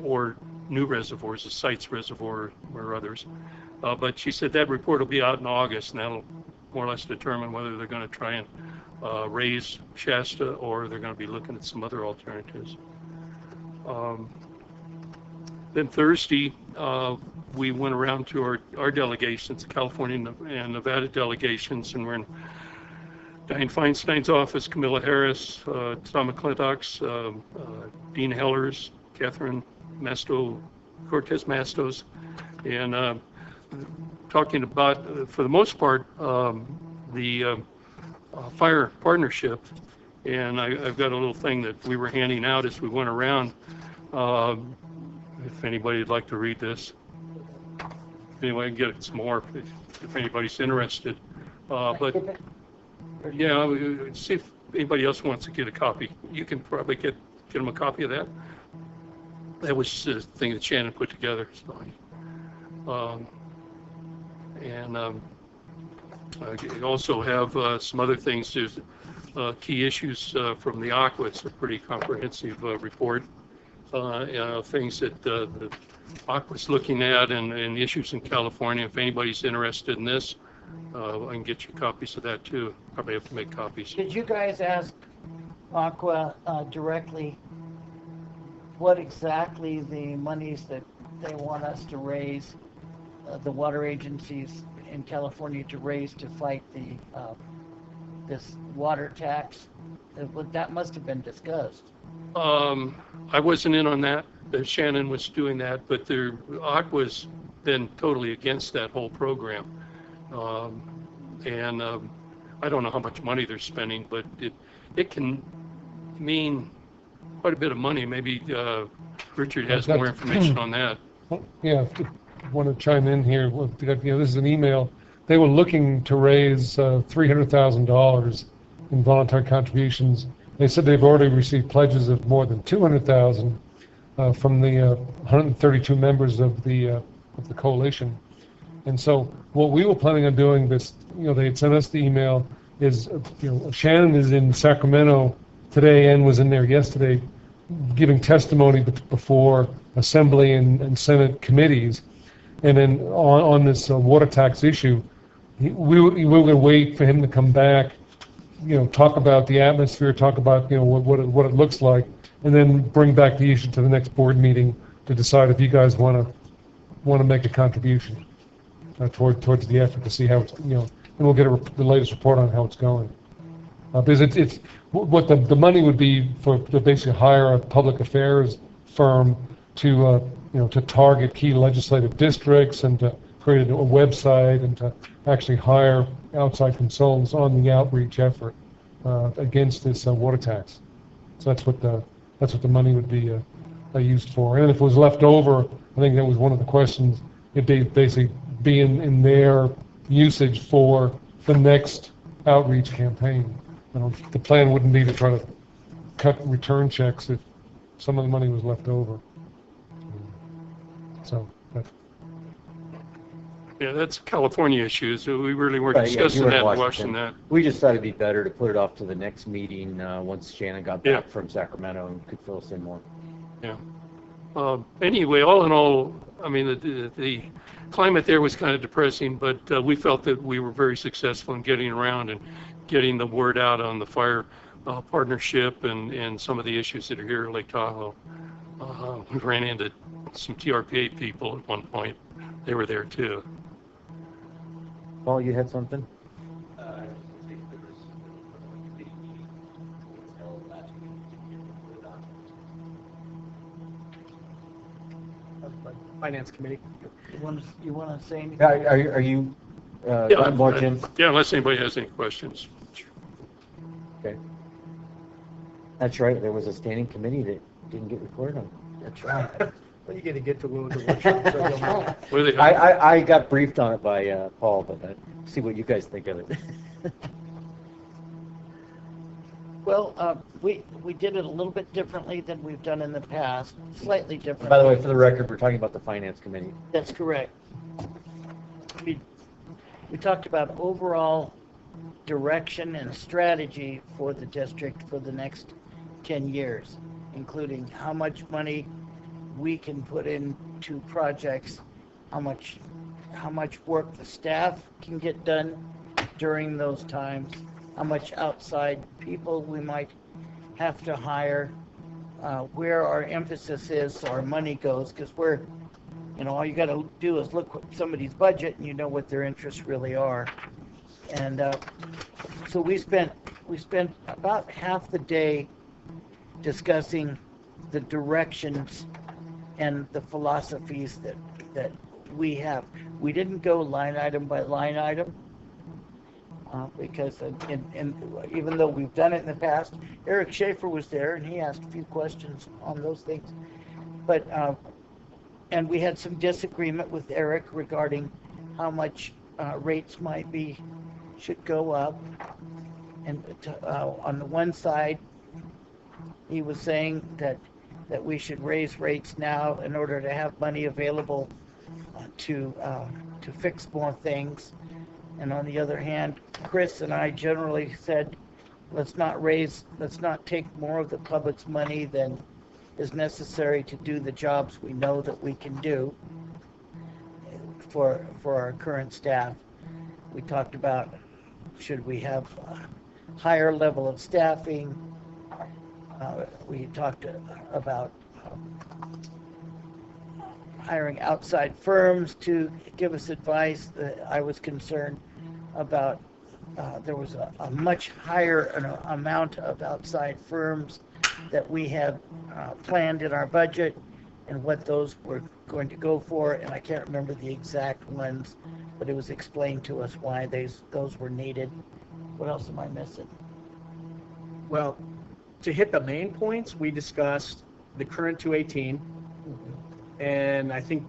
or new reservoirs, the Sites Reservoir or others. But she said that report will be out in August, and that'll more or less determine whether they're going to try and raise Shasta or they're going to be looking at some other alternatives. Then Thursday, we went around to our delegations, California and Nevada delegations, and we're in Dianne Feinstein's office, Camilla Harris, Tom McClintock's, Dean Hellers, Catherine Cortez Mastos, and talking about, for the most part, the fire partnership. And I've got a little thing that we were handing out as we went around. If anybody'd like to read this. Anyway, I can get some more if anybody's interested. But yeah, see if anybody else wants to get a copy. You can probably get them a copy of that. That was the thing that Shannon put together. So, I also have some other things. There's key issues from the Aqua. It's a pretty comprehensive report. Things that the Aqua's looking at and issues in California. If anybody's interested in this, I can get you copies of that too. Probably have to make copies. Did you guys ask Aqua directly what exactly the monies that they want us to raise, the water agencies in California to raise to fight the this water tax? That must have been discussed. I wasn't in on that. Shannon was doing that, but Aqua's been totally against that whole program. I don't know how much money they're spending, but it can mean quite a bit of money. Maybe Richard has more information on that. Yeah, I want to chime in here. This is an email. They were looking to raise $300,000 in voluntary contributions. They said they've already received pledges of more than $200,000 from the 132 members of the coalition. And so what we were planning on doing, they had sent us the email, is, Shannon is in Sacramento today and was in there yesterday giving testimony before Assembly and Senate committees. And then on this water tax issue, we were going to wait for him to come back, talk about the atmosphere, talk about, what it looks like, and then bring back the issue to the next board meeting to decide if you guys want to make a contribution towards the effort to see how it's, and we'll get the latest report on how it's going. Because it's what the money would be to basically hire a public affairs firm to target key legislative districts and to create a website and to actually hire outside consultants on the outreach effort against this water tax. So that's what the money would be used for. And if it was left over, I think that was one of the questions. It'd basically be in their usage for the next outreach campaign. The plan wouldn't be to try to cut return checks if some of the money was left over. So. Yeah, that's California issues. So we really weren't Right, discussing you were in that, Washington. watching that. We just thought it'd be better to put it off to the next meeting once Shannon got back from Sacramento and could fill us in more. Yeah. Anyway, all in all, I mean, the climate there was kind of depressing, but we felt that we were very successful in getting around and getting the word out on the fire partnership and some of the issues that are here at Lake Tahoe. We ran into some TRPA people at one point. They were there too. Paul, you had something? Finance Committee. You want to say anything? Are you more, Jim? Yeah, unless anybody has any questions. Okay. That's right. There was a standing committee that didn't get reported on. That's right. Well, you got to get to the workshop. So I got briefed on it by Paul, but see what you guys think of it. Well, we did it a little bit differently than we've done in the past, slightly different. By the way, for the record, we're talking about the Finance Committee. That's correct. We talked about overall direction and strategy for the district for the next 10 years, including how much money we can put into projects, how much work the staff can get done during those times, how much outside people we might have to hire, where our emphasis is so our money goes, because all you got to do is look at somebody's budget and you know what their interests really are. And so we spent about half the day discussing the directions and the philosophies that we have. We didn't go line item by line item because even though we've done it in the past, Eric Schaefer was there and he asked a few questions on those things. But and we had some disagreement with Eric regarding how much rates should go up. And on the one side, he was saying that we should raise rates now in order to have money available to fix more things. And on the other hand, Chris and I generally said, let's not take more of the public's money than is necessary to do the jobs we know that we can do for our current staff. We talked about should we have a higher level of staffing. We talked about hiring outside firms to give us advice. I was concerned about there was a much higher amount of outside firms that we had planned in our budget and what those were going to go for, and I can't remember the exact ones, but it was explained to us why those were needed. What else am I missing? Well, to hit the main points, we discussed the current 218, and I think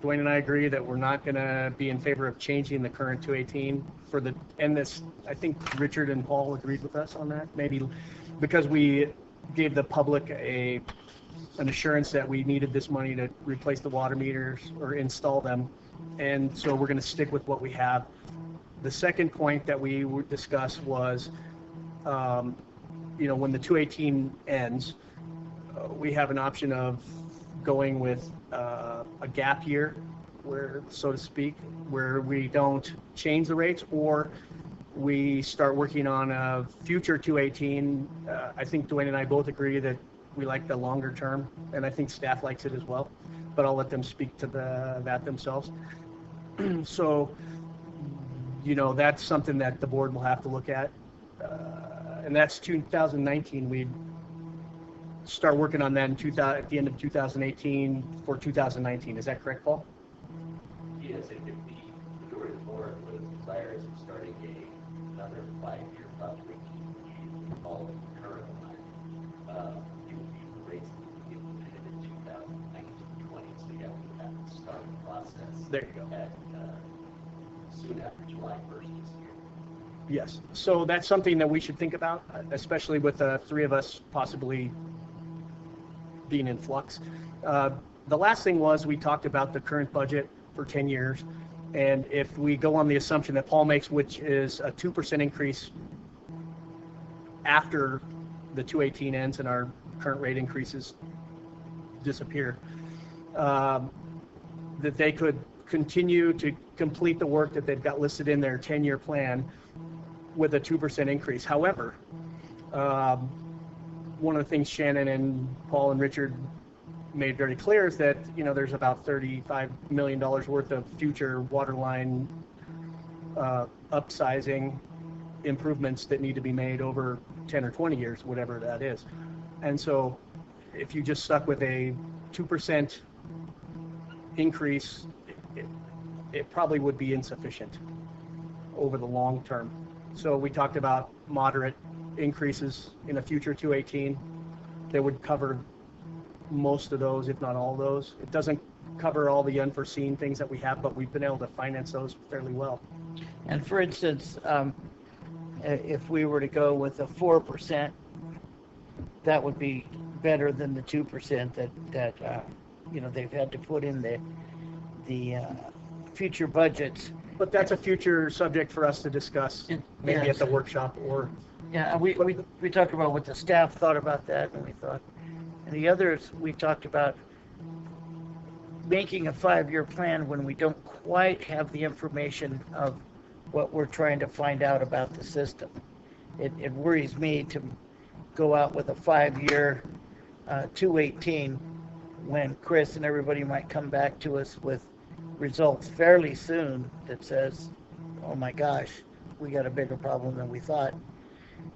Dwayne and I agree that we're not going to be in favor of changing the current 218 I think Richard and Paul agreed with us on that, maybe because we gave the public an assurance that we needed this money to replace the water meters or install them, and so we're going to stick with what we have. The second point that we discussed was, when the 218 ends, we have an option of going with a gap year, where, so to speak, where we don't change the rates, or we start working on a future 218. I think Dwayne and I both agree that we like the longer term, and I think staff likes it as well, but I'll let them speak to that themselves. So, that's something that the board will have to look at, and that's 2019. We'd start working on that at the end of 2018 for 2019. Is that correct, Paul? Yes, if the majority of the board was desirous of starting another 5-year project following the current one, it would be the rates that would be implemented in 2019-20, so you have to start the process. There you go. Soon after July 1st this year. Yes. So that's something that we should think about, especially with the three of us possibly being in flux. The last thing was we talked about the current budget for 10 years. And if we go on the assumption that Paul makes, which is a 2% increase after the 218 ends and our current rate increases disappear, that they could continue to complete the work that they've got listed in their 10-year plan with a 2% increase. However, one of the things Shannon and Paul and Richard made very clear is that there's about $35 million worth of future water line upsizing improvements that need to be made over 10 or 20 years, whatever that is. And so if you just stuck with a 2% increase, it probably would be insufficient over the long term. So we talked about moderate increases in a future 218 that would cover most of those, if not all of those. It doesn't cover all the unforeseen things that we have, but we've been able to finance those fairly well. And for instance, if we were to go with a 4%, that would be better than the 2% that they've had to put in the future budgets. But that's a future subject for us to discuss, maybe at the workshop or. Yeah, we talked about what the staff thought about that, and the others we talked about making a 5-year plan when we don't quite have the information of what we're trying to find out about the system. It worries me to go out with a 5-year 218 when Chris and everybody might come back to us with results fairly soon that says, oh my gosh, we got a bigger problem than we thought.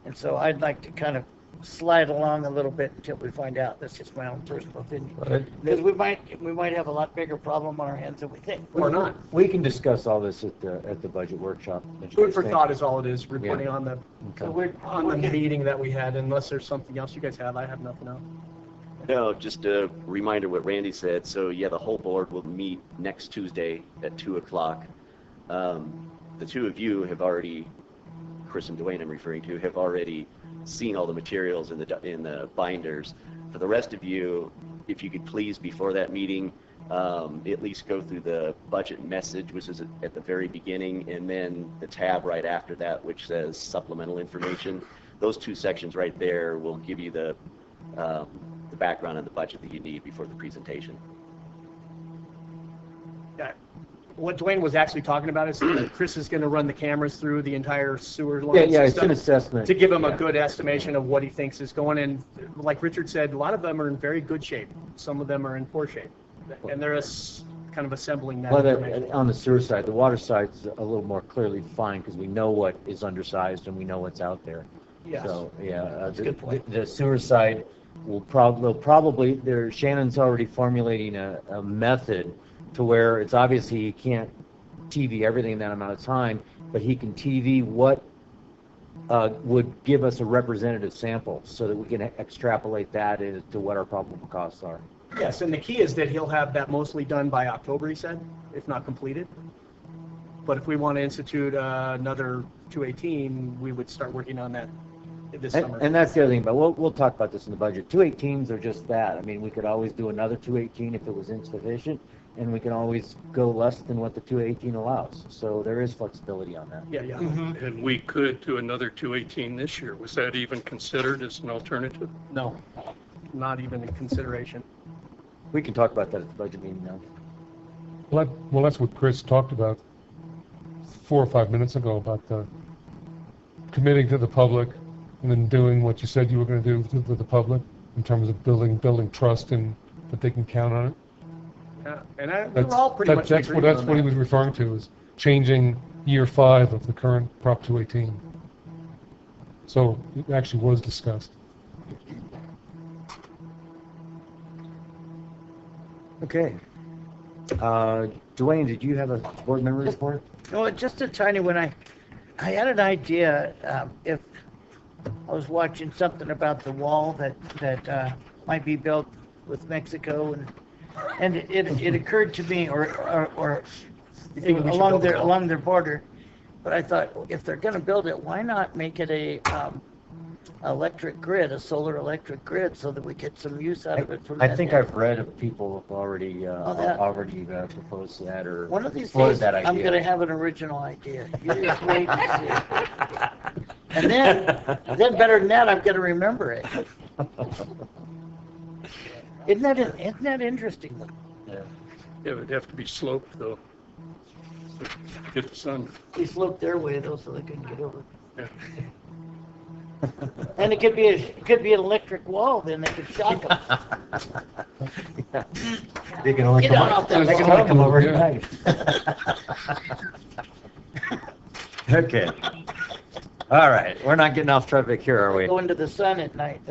And so I'd like to kind of slide along a little bit until we find out. That's just my own personal opinion. Because we might have a lot bigger problem on our hands than we think. Or not. We can discuss all this at the budget workshop. Food for thought is all it is, reporting on the Okay. meeting that we had, unless there's something else you guys have. I have nothing else. No, just a reminder what Randy said. So yeah, the whole board will meet next Tuesday at 2 o'clock. The two of you have already, Chris and Dwayne I'm referring to, have already seen all the materials in the binders. For the rest of you, if you could please, before that meeting, at least go through the budget message, which is at the very beginning, and then the tab right after that, which says supplemental information. Those two sections right there will give you the background on the budget that you need before the presentation. Yeah. What Dwayne was actually talking about is that Chris is going to run the cameras through the entire sewer line Yeah, it's system an assessment. to give him a good estimation of what he thinks is going. And like Richard said, a lot of them are in very good shape. Some of them are in poor shape. And they're kind of assembling that information. On the sewer side, the water side's a little more clearly defined because we know what is undersized and we know what's out there. Yes. So, yeah, That's a good point. the sewer side, they'll probably, Shannon's already formulating a method to where it's obviously he can't TV everything in that amount of time, but he can TV what would give us a representative sample so that we can extrapolate that into what our probable costs are. Yes, and the key is that he'll have that mostly done by October, he said, if not completed. But if we want to institute another 218, we would start working on that this summer. And that's the other thing, but we'll talk about this in the budget. 218s are just that. I mean, we could always do another 218 if it was insufficient, and we can always go less than what the 218 allows. So there is flexibility on that. Yeah, yeah. Mm-hmm. And we could do another 218 this year. Was that even considered as an alternative? No, not even in consideration. We can talk about that at the budget meeting now. Well, that's what Chris talked about 4 or 5 minutes ago, about the committing to the public and then doing what you said you were going to do with the public in terms of building trust and that they can count on it. Yeah, and we're all pretty much that's what he was referring to, is changing year 5 of the current Prop 218. So it actually was discussed. Okay. Dwayne, did you have a board member report? No, just a tiny one. I had an idea, if I was watching something about the wall that might be built with Mexico, and it occurred to me, or along their border, but I thought, if they're going to build it, why not make it a electric grid, a solar electric grid, so that we get some use out of it from that. I think I've read of people have already proposed that or one of these floated days, that idea. I'm going to have an original idea. You just wait and see. And then better than that, I'm going to remember it. Isn't that interesting? Yeah. It would have to be sloped though. So get the sun. They sloped their way though, so they couldn't get over. Yeah. And it could be an electric wall. Then they could shock them. Yeah. They can only come over at night. Okay. All right. We're not getting off topic here, are we? Go into the sun at night.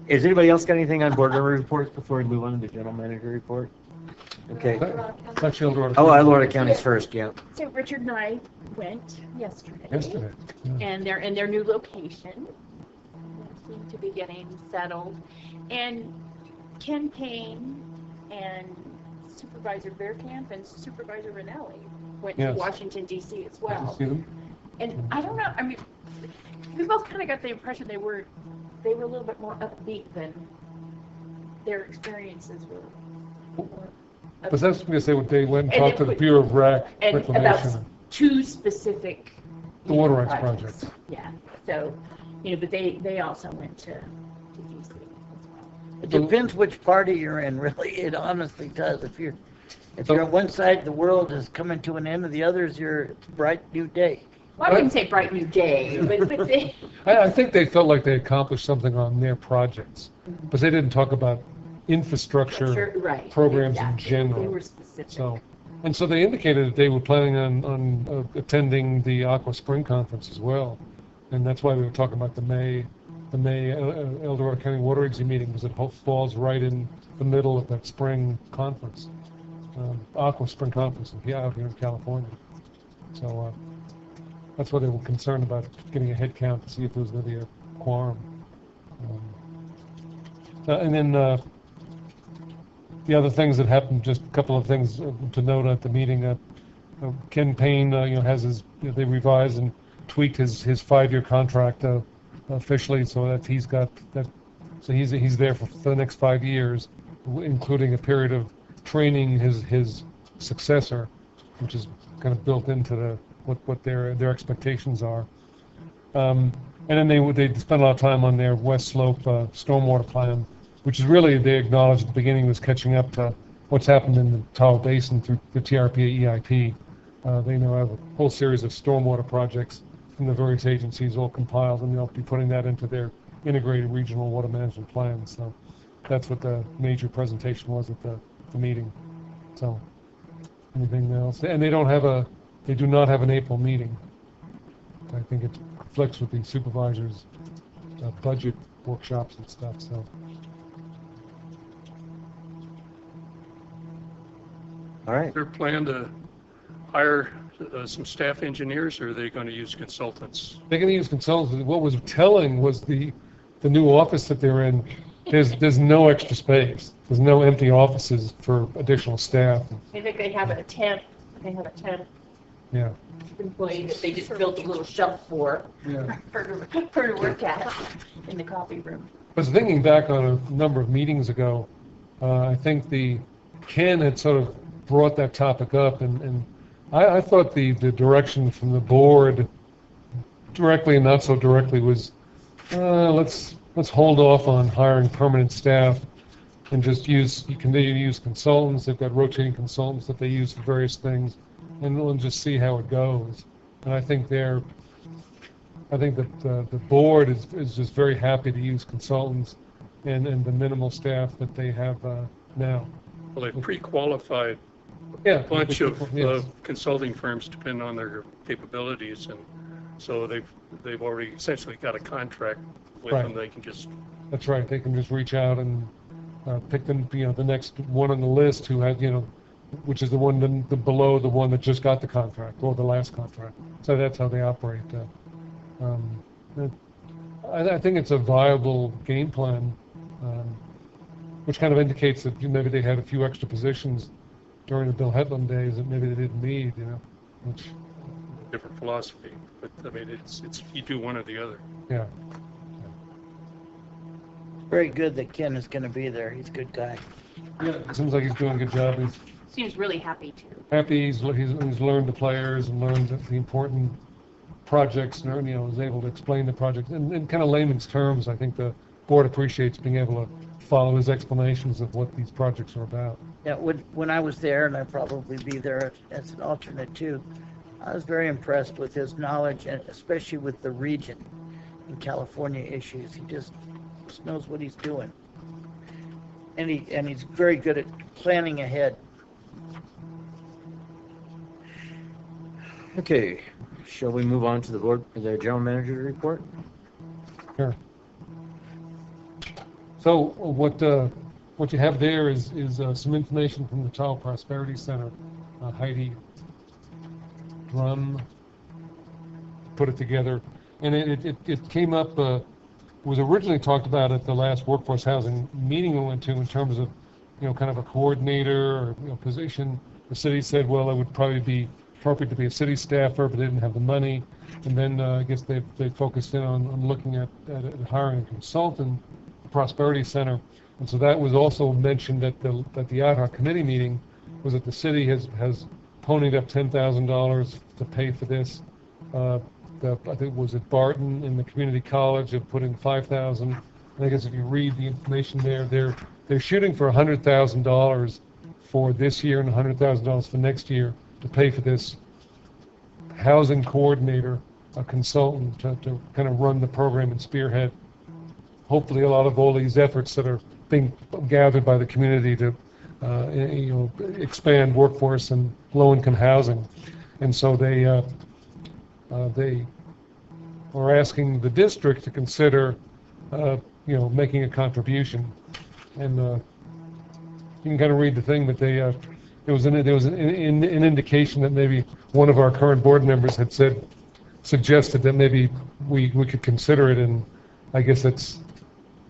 Is anybody else got anything on board member reports before we move on to the general manager report? Okay. Eldorado County's first, yeah. So Richard and I went yesterday. Yeah. And they're in their new location. They seem to be getting settled. And Ken Payne and Supervisor Bearcamp and Supervisor Ranelli went to Washington, D.C. as well. See them? And I don't know, I mean, we both kind of got the impression they were a little bit more upbeat than their experiences were. But that's going to say what they went and talked to the Bureau of Reclamation. About two specific the water rights projects. Yeah. So, but they also went to DC as well. It depends which party you're in, really. It honestly does. If you're on one side, the world is coming to an end, and the other's your bright new day. Well, I wouldn't say bright new day, but they... I think they felt like they accomplished something on their projects, but they didn't talk about infrastructure programs in general. They were specific. So they indicated that they were planning on attending the Aqua Spring Conference as well, and that's why we were talking about the May Eldorado County Water Agency meeting, because it falls right in the middle of that spring conference, Aqua Spring Conference out here in California. So that's why they were concerned about getting a head count to see if there was going to be a quorum. And then the other things that happened, just a couple of things to note at the meeting. Ken Payne, has his, they revised and tweaked his 5-year contract officially, so that he's got that. So he's there for the next 5 years, including a period of training his successor, which is kind of built into what their expectations are. And then they spent a lot of time on their West Slope stormwater plan, which is really, they acknowledged at the beginning, was catching up to what's happened in the Tahoe Basin through the TRPA EIP. They now have a whole series of stormwater projects from the various agencies all compiled, and they'll be putting that into their integrated regional water management plan. So that's what the major presentation was at the meeting. So anything else? And they do not have an April meeting. I think it conflicts with the supervisor's budget workshops and stuff. So All right. Their plan to hire some staff engineers, or are they going to use consultants? they're going to use consultants. What was telling was the new office that they're in. There's no extra space. There's no empty offices for additional staff. I think they have a tent. They have a tent Yeah. employee that they just built a little shelf for Yeah. her to work at in the coffee room. I was thinking back on a number of meetings ago. I think Ken had sort of brought that topic up, and I thought the direction from the board, directly and not so directly, was let's hold off on hiring permanent staff and just continue to use consultants. They've got rotating consultants that they use for various things, and we'll just see how it goes. And I think that the board is just very happy to use consultants and the minimal staff that they have now. Well, they've pre-qualified Yeah. a bunch of Yes. consulting firms depending on their capabilities, and so they've already essentially got a contract with Right. them. They can just That's right. They can just reach out and pick them, the next one on the list who had, which is the one below the one that just got the contract or the last contract. So that's how they operate. I think it's a viable game plan, which kind of indicates that maybe they had a few extra positions during the Bill Hetland days that maybe they didn't need, which, different philosophy. But I mean, it's you do one or the other. yeah. Very good that Ken is going to be there. He's a good guy. Yeah, it seems like he's doing a good job. He's Seems really happy too. happy. He's learned the players and learned the important projects, and is able to explain the project in kind of layman's terms. I think the board appreciates being able to follow his explanations of what these projects are about. Yeah, when I was there, and I'd probably be there as an alternate too, I was very impressed with his knowledge, and especially with the region and California issues. He just knows what he's doing, and he's very good at planning ahead. Okay, shall we move on to the general manager report? Sure. So what you have there is some information from the Tahoe Prosperity Center. Heidi Drum put it together, and it came up. Was originally talked about at the last workforce housing meeting we went to in terms of kind of a coordinator or position. The city said, well, it would probably be appropriate to be a city staffer, but they didn't have the money. And then I guess they focused in on looking at hiring a consultant, the Prosperity Center. And so that was also mentioned at the AD-HOC committee meeting, was that the city has ponied up $10,000 to pay for this. I think it was at Barton in the community college of putting $5,000. And I guess if you read the information there, they're shooting for $100,000 for this year and $100,000 for next year to pay for this housing coordinator, a consultant to kind of run the program and spearhead hopefully a lot of all these efforts that are being gathered by the community to expand workforce and low-income housing. And so they are asking the district to consider making a contribution. And you can kind of read the thing, but there was an indication that maybe one of our current board members had suggested that maybe we could consider it, and I guess that's,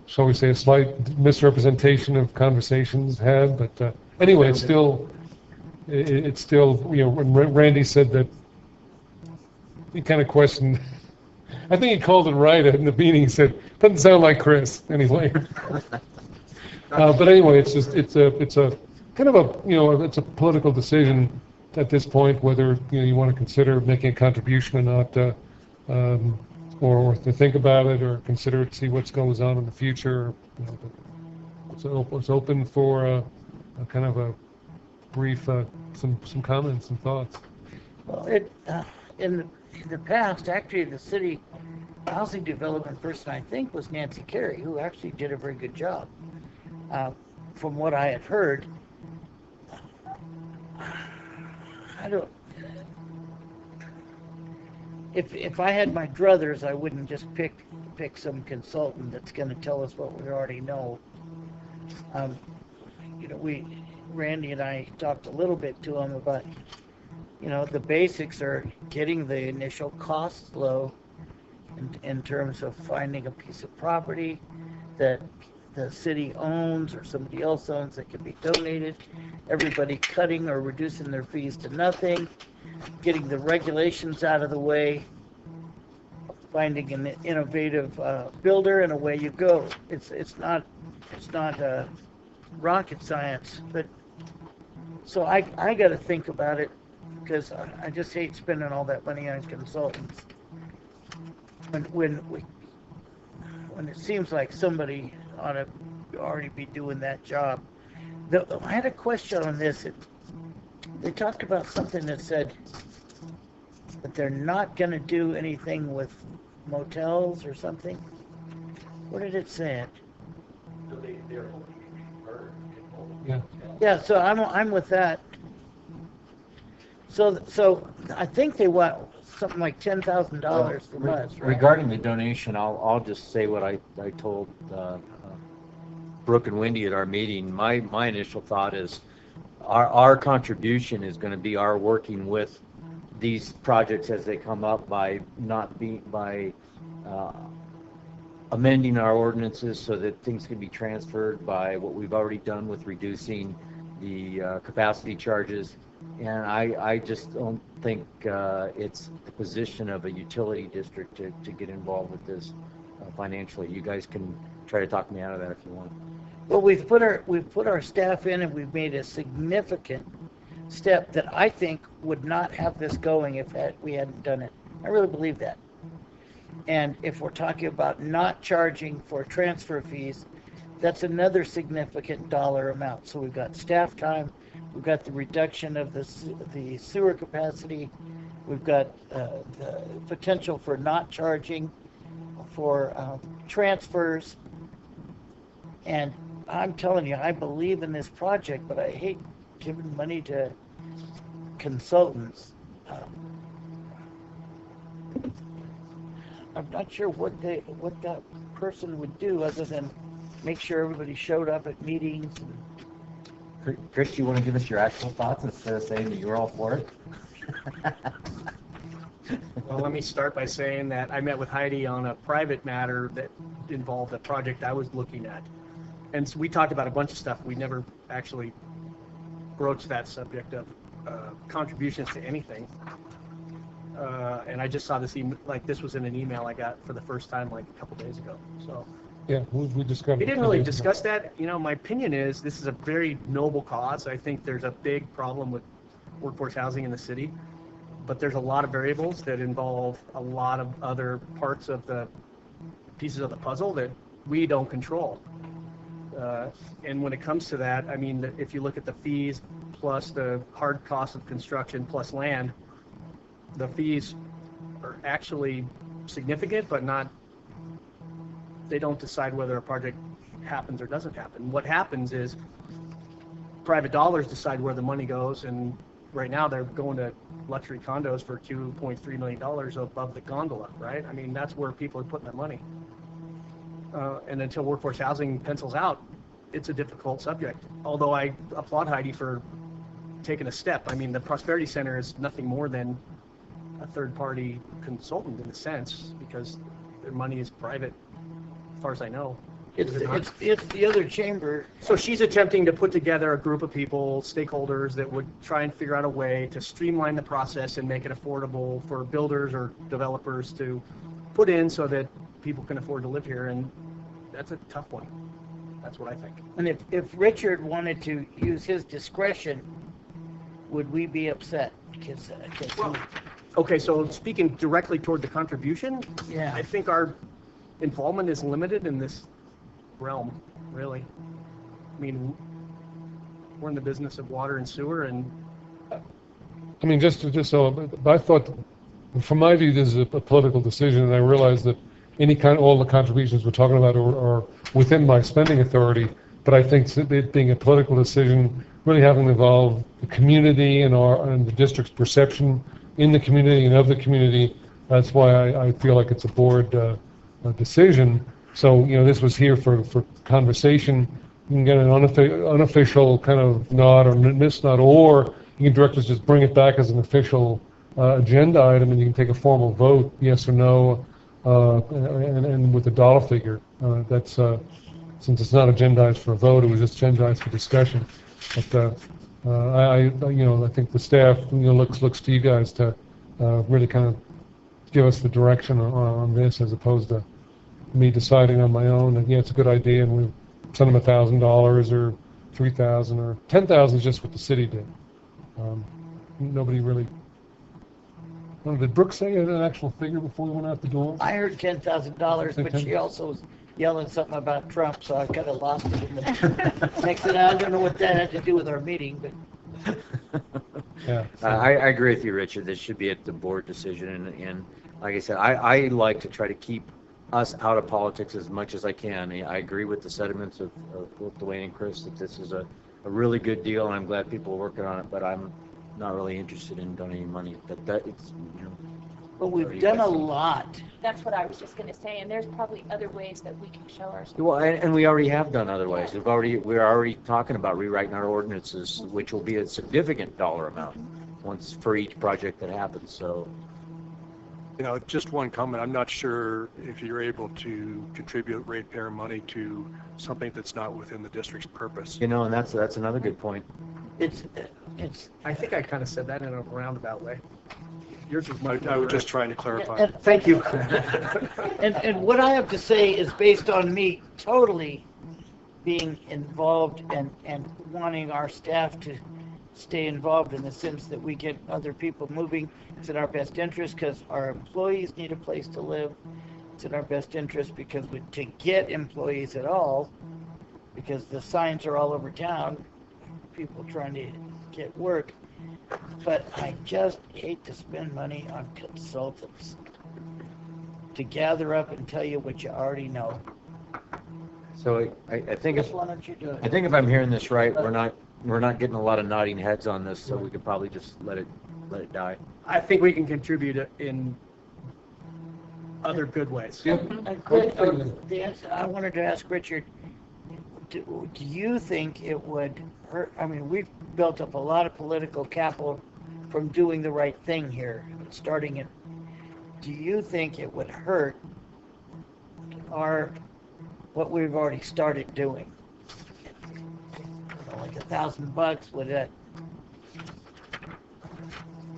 shall we say, a slight misrepresentation of conversations had. But anyway, it's still when Randy said that, he kind of questioned. I think he called it right in the meeting. He said, "Doesn't sound like Chris." Anyway, but anyway, it's a kind of it's a political decision at this point whether you want to consider making a contribution or not, or to think about it or consider it, see what goes on in the future. It's open for a kind of a brief some comments and thoughts. Well, in the past, actually, the city housing development person, I think, was Nancy Carey, who actually did a very good job. From what I had heard, if I had my druthers, I wouldn't just pick pick some consultant that's going to tell us what we already know. You know, Randy and I talked a little bit to him about, you know, the basics are getting the initial costs low in terms of finding a piece of property that the city owns or somebody else owns that can be donated, everybody cutting or reducing their fees to nothing, getting the regulations out of the way, finding an innovative builder, and away you go. It's not rocket science, but so I got to think about it, because I just hate spending all that money on consultants when it seems like somebody ought to already be doing that job. I had a question on this. They talked about something that said that they're not going to do anything with motels or something. What did it say? Yeah. Yeah, so I'm with that. So I think they want something like $10,000 from us, right? Regarding the donation, I'll just say what I told Brooke and Wendy at our meeting. My initial thought is our contribution is going to be our working with these projects as they come up by amending our ordinances so that things can be transferred, by what we've already done with reducing the capacity charges. And I just don't think it's the position of a utility district to get involved with this financially. You guys can try to talk me out of that if you want. Well, we've put our staff in, and we've made a significant step that I think would not have this going if we hadn't done it. I really believe that. And if we're talking about not charging for transfer fees, that's another significant dollar amount. So we've got staff time, we've got the reduction of the sewer capacity, we've got the potential for not charging for transfers. And I'm telling you, I believe in this project, but I hate giving money to consultants. I'm not sure what that person would do other than make sure everybody showed up at meetings. Chris, you want to give us your actual thoughts instead of saying that you're all for it? Well, let me start by saying that I met with Heidi on a private matter that involved a project I was looking at. And so we talked about a bunch of stuff. We never actually broached that subject of contributions to anything. And I just saw this this was in an email I got for the first time like a couple days ago. So Yeah, we discussed. we didn't really discuss that. You know, my opinion is this is a very noble cause. I think there's a big problem with workforce housing in the city, but there's a lot of variables that involve a lot of other parts of the pieces of the puzzle that we don't control. And when it comes to that, I mean, if you look at the fees plus the hard cost of construction plus land, the fees are actually significant, but they don't decide whether a project happens or doesn't happen. What happens is private dollars decide where the money goes, and right now they're going to luxury condos for $2.3 million above the gondola, right? I mean, that's where people are putting their money. And until workforce housing pencils out, it's a difficult subject. Although I applaud Heidi for taking a step. I mean, the Prosperity Center is nothing more than a third-party consultant in a sense, because their money is private, as far as I know. It's the other chamber. So she's attempting to put together a group of people, stakeholders, that would try and figure out a way to streamline the process and make it affordable for builders or developers to put in so that people can afford to live here, and that's a tough one. That's what I think. And if Richard wanted to use his discretion, would we be upset? Okay, so speaking directly toward the contribution, yeah, I think our involvement is limited in this realm, really. I mean, we're in the business of water and sewer, and I mean, just so, I thought, from my view, this is a political decision, and I realize that all the contributions we're talking about are within my spending authority, but I think it being a political decision, really having to involve the community and the district's perception in the community and of the community, that's why I feel like it's a board decision. So, this was here for conversation. You can get an unofficial kind of nod or miss nod, or you can directly just bring it back as an official agenda item, and you can take a formal vote, yes or no, and with a dollar figure. That's since it's not agendized for a vote, it was just agendized for discussion. But I think the staff looks to you guys to really kind of give us the direction on this, as opposed to me deciding on my own. And yeah, it's a good idea, and we send them $1,000 or $3,000 or $10,000 is just what the city did. Nobody really. Did Brooke say an actual figure before we went out the door? I heard $10,000, but she also was yelling something about Trump, so I kind of lost it in the next thing. I don't know what that had to do with our meeting, but. Yeah. I agree with you, Richard. This should be at the board decision, and like I said, I like to try to keep us out of politics as much as I can. I agree with the sentiments of both Dwayne and Chris that this is a really good deal, and I'm glad people are working on it, but I'm not really interested in donating money. But it's, But we've done a lot. That's what I was just going to say, and there's probably other ways that we can show ourselves. Well, and we already have done other ways. We're already talking about rewriting our ordinances, which will be a significant dollar amount once for each project that happens. So, just one comment. I'm not sure if you're able to contribute ratepayer money to something that's not within the district's purpose. and that's another good point. It's. I think I kind of said that in a roundabout way. Yours was I was just trying to clarify. And, Thank you. and what I have to say is based on me totally being involved and wanting our staff to stay involved in the sense that we get other people moving. It's in our best interest because our employees need a place to live. It's in our best interest because to get employees at all, because the signs are all over town, people trying to get work. But I just hate to spend money on consultants to gather up and tell you what you already know. So I think Chris, why don't you do it? I think if I'm hearing this right, we're not getting a lot of nodding heads on this, so we could probably just let it die. I think we can contribute in other good ways. I wanted to ask Richard, do you think it would hurt? I mean, we've built up a lot of political capital from doing the right thing here, starting it. Do you think it would hurt what we've already started doing? Like $1,000, would that?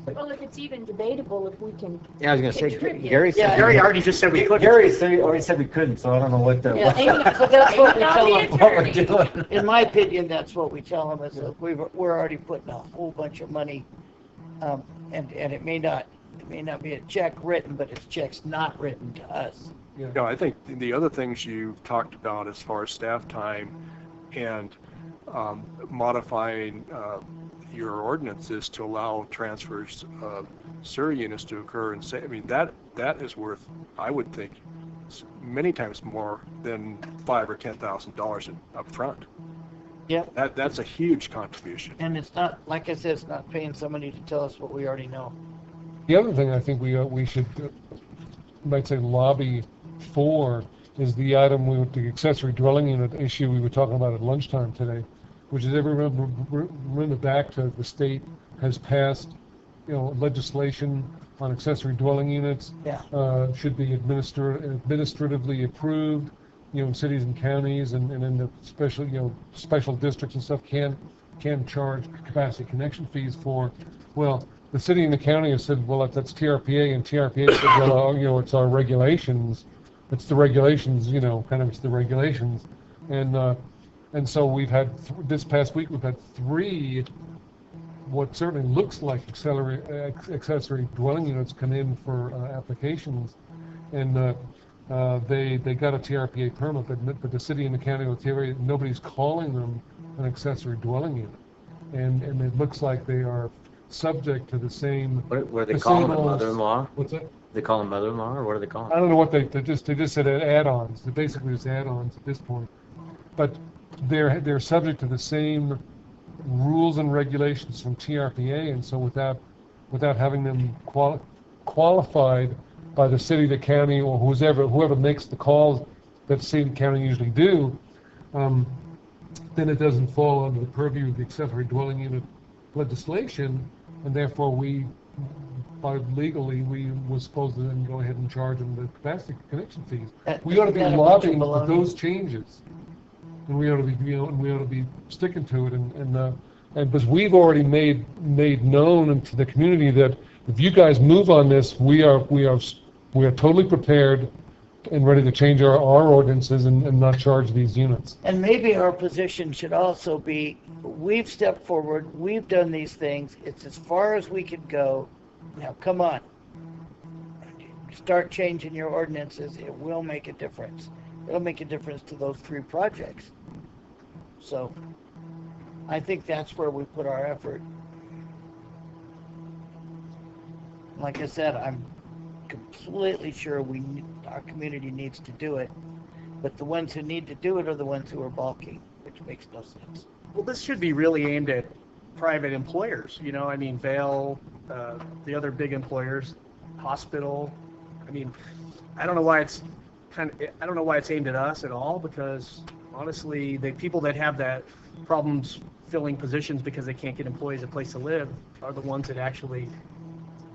Well, if it's even debatable if we can Yeah, I was going to say, contribute. Gary said Gary already just said we couldn't. Gary already said we couldn't, so I don't know what the. Yeah, so that's what we tell them. what we're doing. In my opinion, that's what we tell them is that we're already putting a whole bunch of money, and it may not be a check written, but it's checks not written to us. No, I think the other things you talked about as far as staff time and modifying your ordinances to allow transfers of sewer units to occur, and that is worth, I would think, many times more than $5,000 or $10,000 up front. Yep. That's a huge contribution. And it's not, like I said, it's not paying somebody to tell us what we already know. The other thing I think we should, might say, lobby for is the item the accessory dwelling unit issue we were talking about at lunchtime today, which is remember back to the state has passed, legislation on accessory dwelling units. Yeah. Should be administratively approved, in cities and counties, and in the special districts and stuff can charge capacity connection fees for. Well, the city and the county have said, well, that's TRPA, and TRPA said, well, it's our regulations. It's the regulations, it's the regulations. And so we've had, this past week, we've had 3, what certainly looks like accessory dwelling units come in for applications. And they got a TRPA permit, but the city and the county of TRPA, nobody's calling them an accessory dwelling unit. And it looks like they are subject to the same. What do they call them, mother-in-law? What's that? They call them mother-in-law, or what do they call them? I don't know what they just said add-ons. They're basically just add-ons at this point. But they're subject to the same rules and regulations from TRPA, and so without having them qualified by the city, the county, or whoever makes the calls that the city and county usually do, then it doesn't fall under the purview of the accessory dwelling unit legislation, and therefore legally we were supposed to then go ahead and charge them the capacity connection fees. We ought to be lobbying for those changes, and we ought to be sticking to it, and because we've already made known to the community that if you guys move on this, we are totally prepared and ready to change our ordinances and not charge these units. And maybe our position should also be, we've stepped forward, we've done these things, it's as far as we could go. Now, come on. Start changing your ordinances, it will make a difference. It'll make a difference to those 3 projects. So, I think that's where we put our effort. Like I said, I'm completely sure our community needs to do it, but the ones who need to do it are the ones who are balking, which makes no sense. Well, this should be really aimed at private employers, you know, I mean, Vail, the other big employers, hospital. I mean, I don't know why it's aimed at us at all, because honestly, the people that have that problems filling positions because they can't get employees a place to live are the ones that actually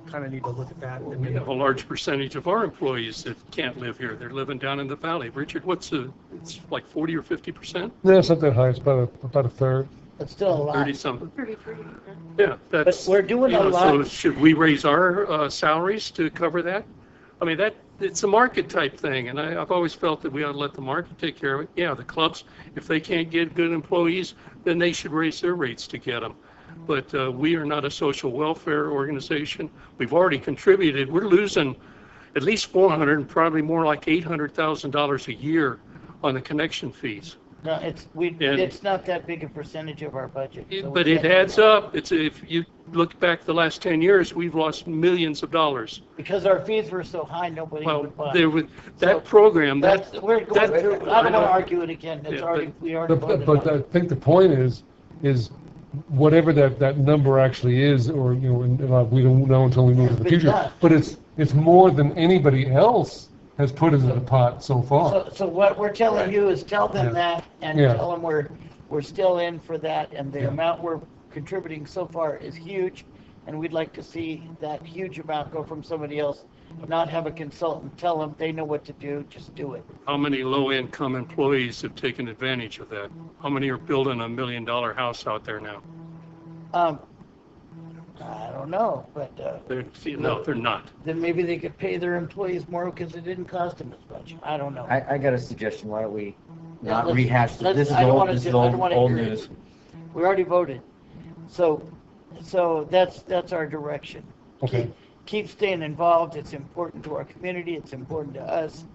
kind of need to look at that. We have a large percentage of our employees that can't live here. They're living down in the valley. Richard, it's like 40 or 50%? No, it's not that high. It's about a third. It's still a lot. 30-something. 33. Yeah, that's. But we're doing a lot. So should we raise our salaries to cover that? I mean, it's a market type thing, and I've always felt that we ought to let the market take care of it. Yeah, the clubs, if they can't get good employees, then they should raise their rates to get them. But we are not a social welfare organization. We've already contributed. We're losing at least $400 and probably more like $800,000 a year on the connection fees. No, it's not that big a percentage of our budget. So But it adds up. If you look back the last 10 years, we've lost millions of dollars. Because our fees were so high, nobody would buy. Program. I don't want to argue it again. We already voted But on I it. think the point is whatever that number actually is, or we don't know until we move to the future. But it's more than anybody else has put into the pot so far. So what we're telling you is tell them that, and tell them we're still in for that, and the amount we're contributing so far is huge, and we'd like to see that huge amount go from somebody else, not have a consultant tell them they know what to do, just do it. How many low-income employees have taken advantage of that? How many are building $1 million house out there now? I don't know, but they're not. Then maybe they could pay their employees more because it didn't cost them as much. I don't know. I got a suggestion. Why don't we Yeah, not rehash this? This is I don't old, wanna this is do- I don't old, wanna old hear it. news. We already voted. So that's our direction. Okay. Keep staying involved. It's important to our community. It's important to us.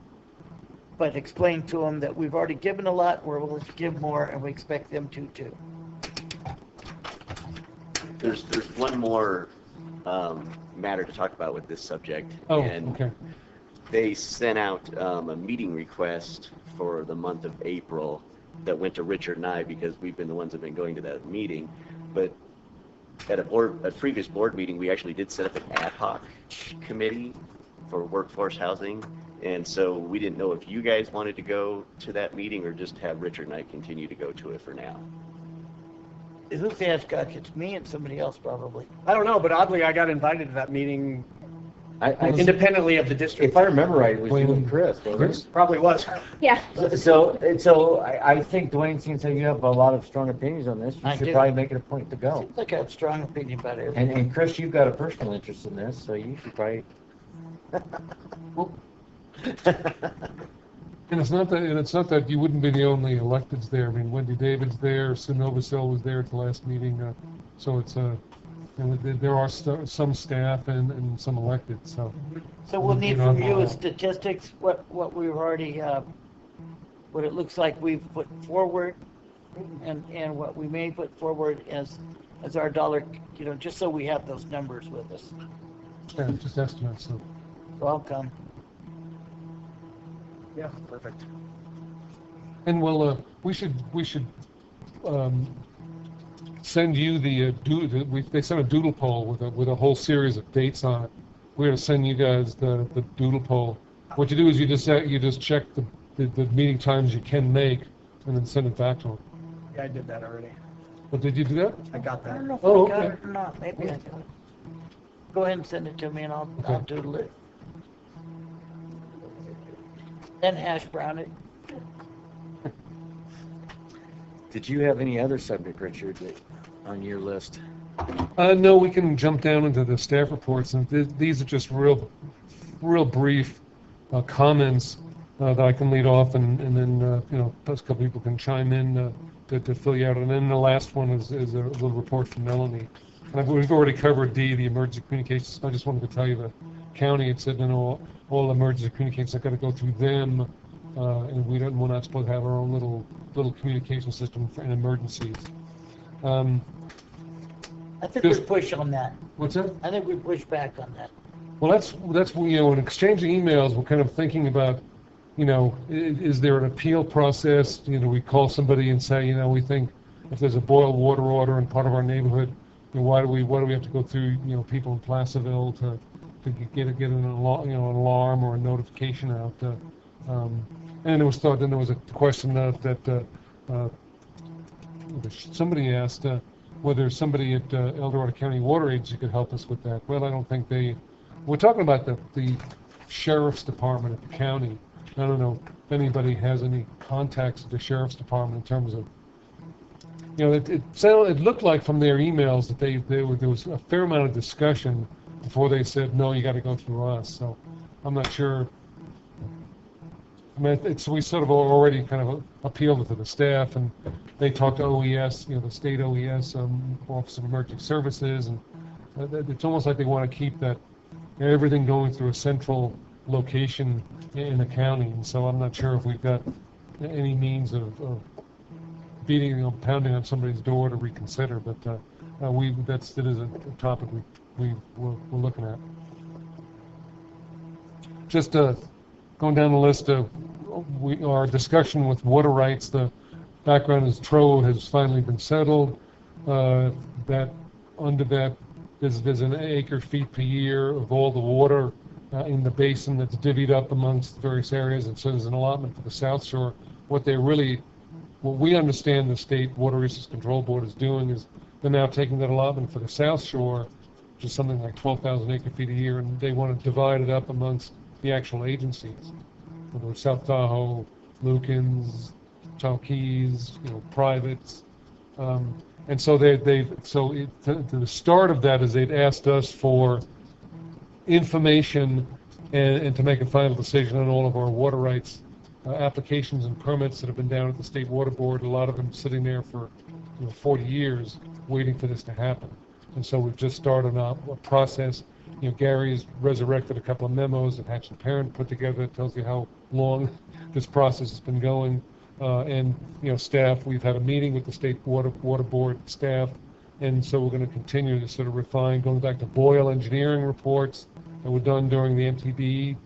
But explain to them that we've already given a lot, we're willing to give more, and we expect them to too. There's one more matter to talk about with this subject. Oh, and okay. They sent out a meeting request for the month of April that went to Richard and I because we've been the ones that have been going to that meeting. But at a previous board meeting, we actually did set up an AD-HOC committee for workforce housing. And so we didn't know if you guys wanted to go to that meeting or just have Richard and I continue to go to it for now. Who's the AD-HOC? It's me and somebody else probably. I don't know, but oddly, I got invited to that meeting I independently of the district. If I remember right, it was you and Chris, wasn't it? Probably was. Yeah. So I think Dwayne seems like you have a lot of strong opinions on this. You I should do. probably make it a point to go. Seems like I have strong opinion about everything. And Chris, you've got a personal interest in this, so you should probably. And it's not that you wouldn't be the only electeds there. I mean, Wendy David's there, Sue Novacell was there at the last meeting, so it's there are some staff and some elected. So we'll need from you is statistics, what we've already, what it looks like we've put forward, and what we may put forward as our dollar, just so we have those numbers with us. Yeah, just estimates. So I'll come. Yeah, perfect. And we should send you they sent a doodle poll with a whole series of dates on it we're going to send you guys the doodle poll. What you do is you just check the meeting times you can make, and then send it back to them. Yeah, I did that already. But did you do that? I got I that. don't know if Oh, I got okay. it or not. Maybe I got it. Go ahead and send it to me, and I'll doodle it. Then hash brown it. Did you have any other subject, Richard, on your list? No, we can jump down into the staff reports, and these are just real brief comments that I can lead off, and then a couple people can chime in to fill you out. And then the last one is a little report from Melanie. And we've already covered the emergency communications. I just wanted to tell you the county had said, all emergency communications have got to go through them, and we're not supposed to have our own little communication system for emergencies. I think we push on that. What's that? I think we push back on that. Well, that's in exchanging emails, we're kind of thinking about, is there an appeal process? We call somebody and say, we think if there's a boil water order in part of our neighborhood, why do we have to go through people in Placerville to get an alarm or a notification out? And it was thought. Then there was a question that somebody asked whether somebody at El Dorado County Water Agency could help us with that. Well, I don't think we're talking about the sheriff's department at the county. I don't know if anybody has any contacts at the sheriff's department in terms of, it looked like from their emails that there was a fair amount of discussion before they said, no, you got to go through us. So I'm not sure. I mean, we sort of already kind of appealed to the staff, and they talked to OES, the state OES, Office of Emergency Services, and it's almost like they want to keep that everything going through a central location in the county. And so I'm not sure if we've got any means of pounding on somebody's door to reconsider, but that is a topic we're looking at. Just going down the list of our discussion with water rights, the background is Tahoe has finally been settled. That under that there's an acre-feet per year of all the water in the basin that's divvied up amongst various areas, and so there's an allotment for the South Shore. What we understand the State Water Resources Control Board is doing is they're now taking that allotment for the South Shore, which is something like 12,000 acre-feet a year, and they want to divide it up amongst the actual agencies, whether it's South Tahoe, Lukens, Chalkees, privates. And so to the start of that is they'd asked us for information and to make a final decision on all of our water rights applications and permits that have been down at the State Water Board, a lot of them sitting there for 40 years waiting for this to happen. And so we've just started a process. Gary's resurrected a couple of memos that Hatch and Parent put together that tells you how long this process has been going. And staff, we've had a meeting with the State Water Board staff, and so we're going to continue to sort of refine, going back to Boyle engineering reports that were done during the MTBE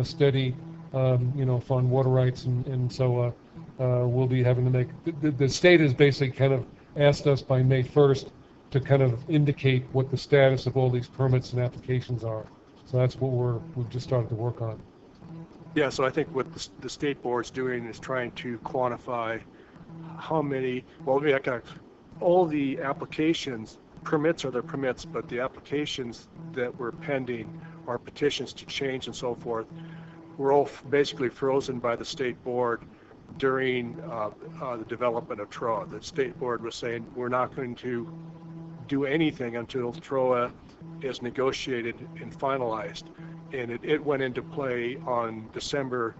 study, on water rights, and so we'll be having to make, the state has basically kind of asked us by May 1st to kind of indicate what the status of all these permits and applications are. So that's what we've just started to work on. Yeah, so I think what the state board's doing is trying to quantify how many, all the applications, permits are their permits, but the applications that were pending are petitions to change and so forth, were all basically frozen by the state board during the development of TROA. The state board was saying, we're not going to do anything until TROA is negotiated and finalized. And it went into play on December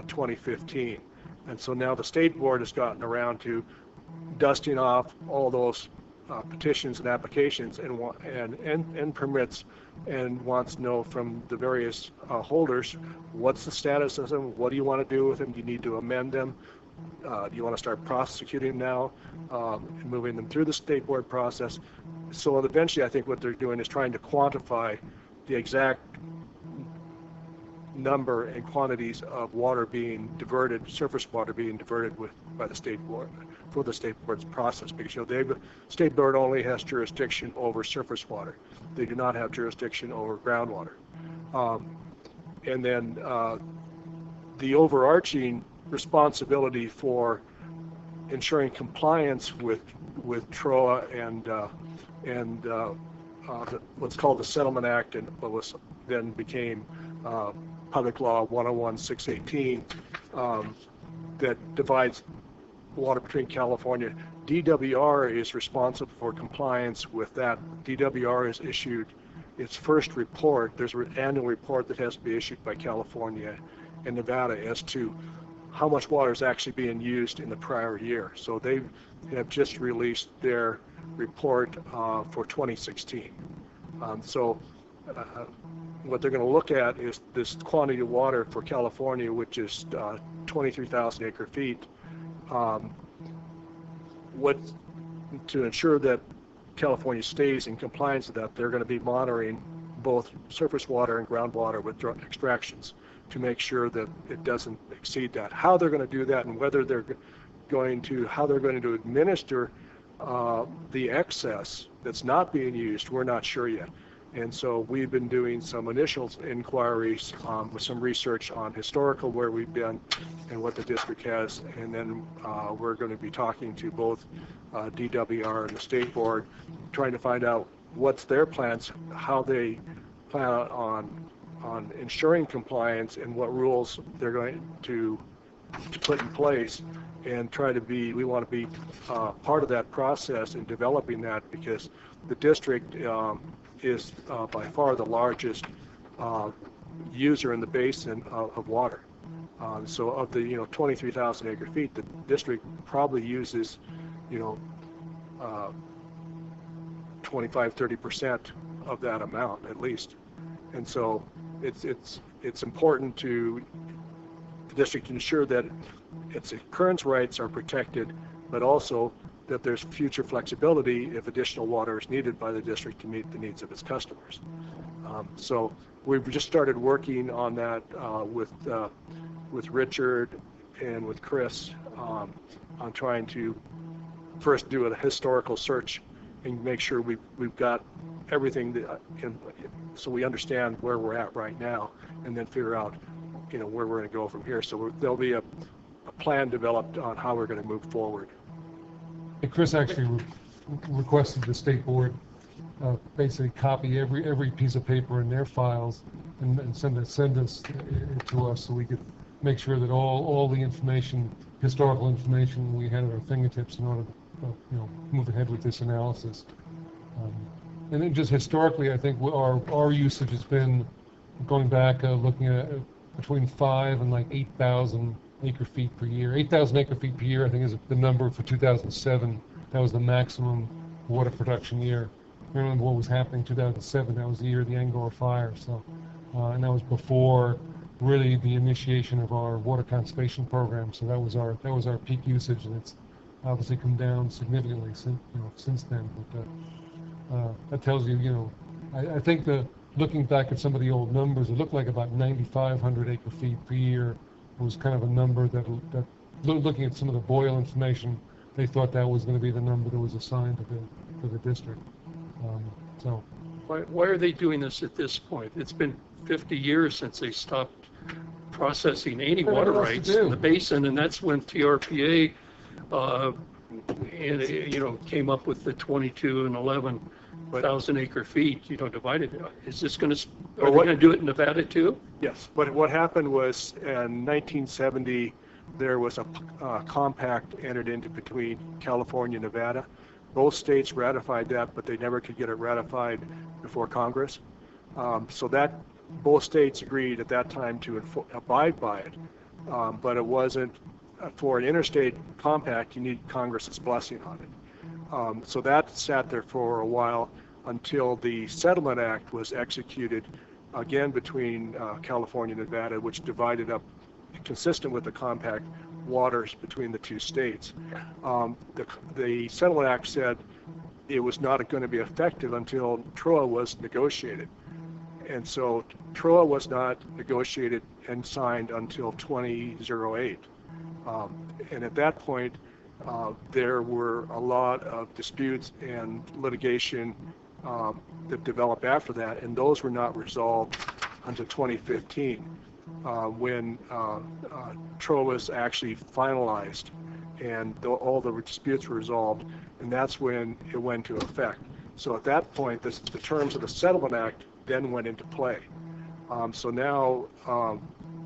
2015. And so now the state board has gotten around to dusting off all those petitions and applications and permits, and wants to know from the various holders, what's the status of them, what do you want to do with them, do you need to amend them, do you want to start prosecuting now, and moving them through the state board process. So eventually I think what they're doing is trying to quantify the exact number and quantities of water being diverted, surface water being diverted by the state board. for the state board's process, because state board only has jurisdiction over surface water. They do not have jurisdiction over groundwater. And then the overarching responsibility for ensuring compliance with TROA and what's called the Settlement Act, and what was then became Public Law 101-618, that divides water between California. DWR is responsible for compliance with that. DWR has issued its first report. There's an annual report that has to be issued by California and Nevada as to how much water is actually being used in the prior year. So they have just released their report for 2016. What they're going to look at is this quantity of water for California, which is 23,000 acre feet. To ensure that California stays in compliance with that, they're going to be monitoring both surface water and groundwater with extractions to make sure that it doesn't exceed that. How they're going to do that and whether how they're going to administer the excess that's not being used, we're not sure yet. And so we've been doing some initial inquiries with some research on historical, where we've been and what the district has, and then we're going to be talking to both DWR and the state board, trying to find out what's their plans, how they plan on ensuring compliance, and what rules they're going to put in place, and we want to be part of that process in developing that, because the district is by far the largest user in the basin of water. So of the 23,000 acre feet, the district probably uses 25-30% of that amount at least. And so it's important to the district to ensure that its occurrence rights are protected, but also that there's future flexibility if additional water is needed by the district to meet the needs of its customers. So we've just started working on that with Richard and with Chris on trying to first do a historical search and make sure we've got everything so we understand where we're at right now, and then figure out where we're going to go from here. So there'll be a plan developed on how we're going to move forward. And Chris actually requested the state board basically copy every piece of paper in their files and send it to us, so we could make sure that all the information, historical information, we had at our fingertips in order to move ahead with this analysis. And then just historically, I think our usage has been going back looking at between 5 and like 8,000 acre feet per year. 8,000 acre feet per year, I think, is the number for 2007. That was the maximum water production year. Remember what was happening in 2007? That was the year of the Angora fire. So, and that was before really the initiation of our water conservation program. So that was our peak usage, and it's obviously come down significantly since then. But that tells you, I think looking back at some of the old numbers, it looked like about 9,500 acre feet per year was kind of a number that looking at some of the Boyle information, they thought that was going to be the number that was assigned to the district. So why are they doing this at this point? It's been 50 years since they stopped processing any water rights in the basin, and that's when TRPA came up with the 22 and 11,000 acre feet, divided. Is this going to, are we going to do it in Nevada too? Yes, but what happened was in 1970, there was a compact entered into between California and Nevada. Both states ratified that, but they never could get it ratified before Congress. So that both states agreed at that time to abide by it, but it wasn't for an interstate compact. You need Congress's blessing on it. So that sat there for a while until the Settlement Act was executed again between California and Nevada, which divided up, consistent with the compact, waters between the two states. The Settlement Act said it was not going to be effective until TROA was negotiated. And so TROA was not negotiated and signed until 2008. And at that point, there were a lot of disputes and litigation that developed after that, and those were not resolved until 2015 when TROA's actually finalized and all the disputes were resolved, and that's when it went into effect. So at that point, the terms of the Settlement Act then went into play. So now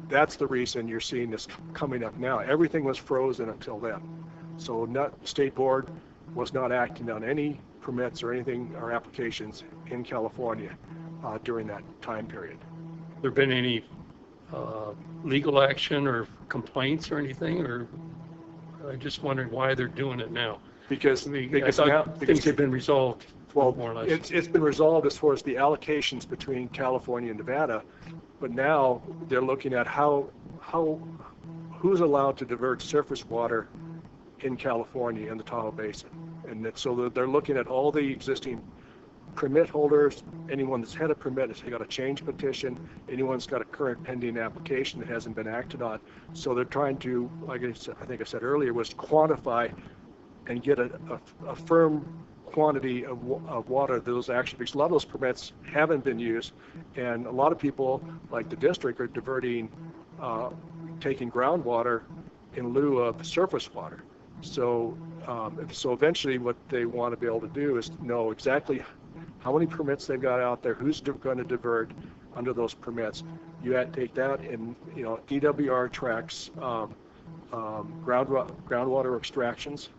that's the reason you're seeing this coming up now. Everything was frozen until then. So State Board was not acting on any permits or anything or applications in California during that time period. There been any legal action or complaints or anything, or I'm just wondering why they're doing it now? Because I thought things have been resolved. Well, more or less. it's been resolved as far as the allocations between California and Nevada, but now they're looking at who's allowed to divert surface water in California in the Tahoe Basin, and so they're looking at all the existing permit holders. Anyone that's had a permit has got a change petition. Anyone that's got a current pending application that hasn't been acted on. So they're trying to, like I think I said earlier, was quantify and get a firm quantity of water those actually, because a lot of those permits haven't been used, and a lot of people, like the district, are diverting, taking groundwater in lieu of surface water. So, so eventually what they want to be able to do is know exactly how many permits they've got out there, who's going to divert under those permits. You had to take that and, DWR tracks groundwater extractions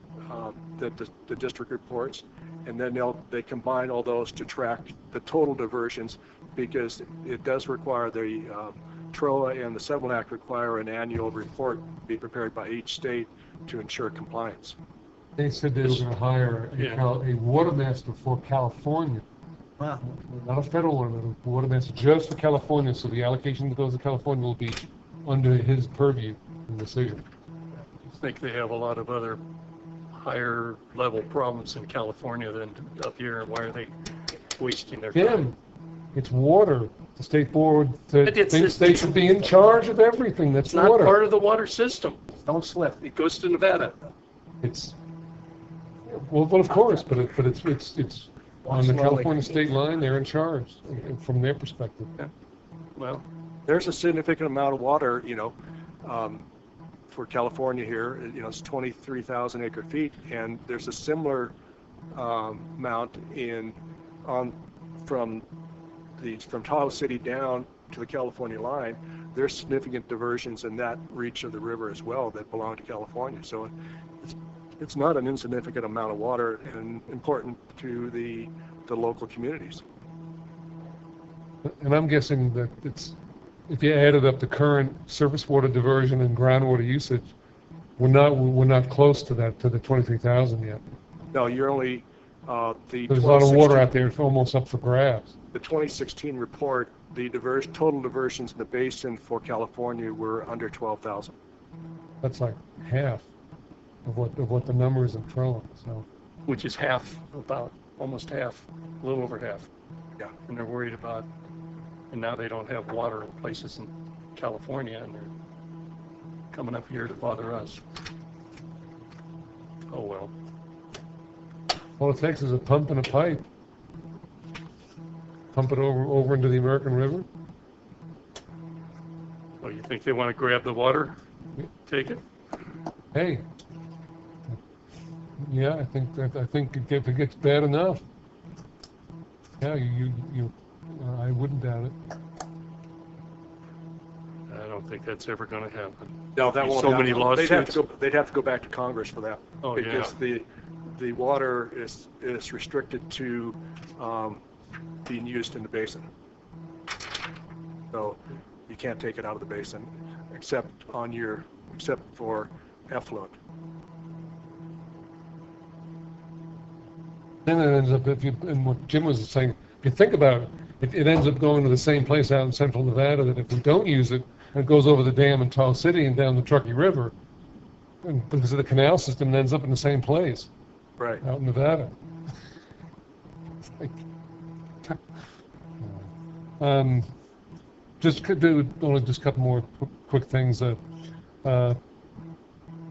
that the district reports, and then they combine all those to track the total diversions, because it does require the TROA and the Settlement Act require an annual report be prepared by each state to ensure compliance. They said they were going to hire a water master for California. Wow. Not a federal one, but a water master just for California, so the allocation that goes to California will be under his purview in the city. I think they have a lot of other higher level problems in California than up here. Why are they wasting their time? It's water. The state board thinks they should be in charge of everything. That's It's not water. part of the water system. Don't slip. It goes to Nevada. It's well, of course, but it's on the California state line. They're in charge from their perspective. Yeah. Well, there's a significant amount of water, for California here. It's 23,000 acre feet, and there's a similar amount from Tahoe City down to the California line. There's significant diversions in that reach of the river as well that belong to California. So it's not an insignificant amount of water and important to the local communities. And I'm guessing that if you added up the current surface water diversion and groundwater usage, we're not close to that, to the 23,000 yet. No, you're only there's a lot of water out there. It's almost up for grabs. The 2016 report, the total diversions in the basin for California were under 12,000. That's like half of what the number is in TROA. So, which is almost half, a little over half. Yeah. And they're worried about, and now they don't have water in places in California, and they're coming up here to bother us. Oh well. All it takes is a pump and a pipe. Pump it over into the American River. Well, you think they want to grab the water? Take it? Hey. Yeah, I think if it gets bad enough, yeah, I wouldn't doubt it. I don't think that's ever going to happen. No, that won't so happen. Many lawsuits. They'd have to go back to Congress for that. Oh, because the water is restricted to being used in the basin. So you can't take it out of the basin except for effluent. Then it ends up, and what Jim was saying, if you think about it, it ends up going to the same place out in central Nevada that if we don't use it, it goes over the dam in Tahoe City and down the Truckee River, and because of the canal system, it ends up in the same place. Right. Out in Nevada. Just a couple more quick things.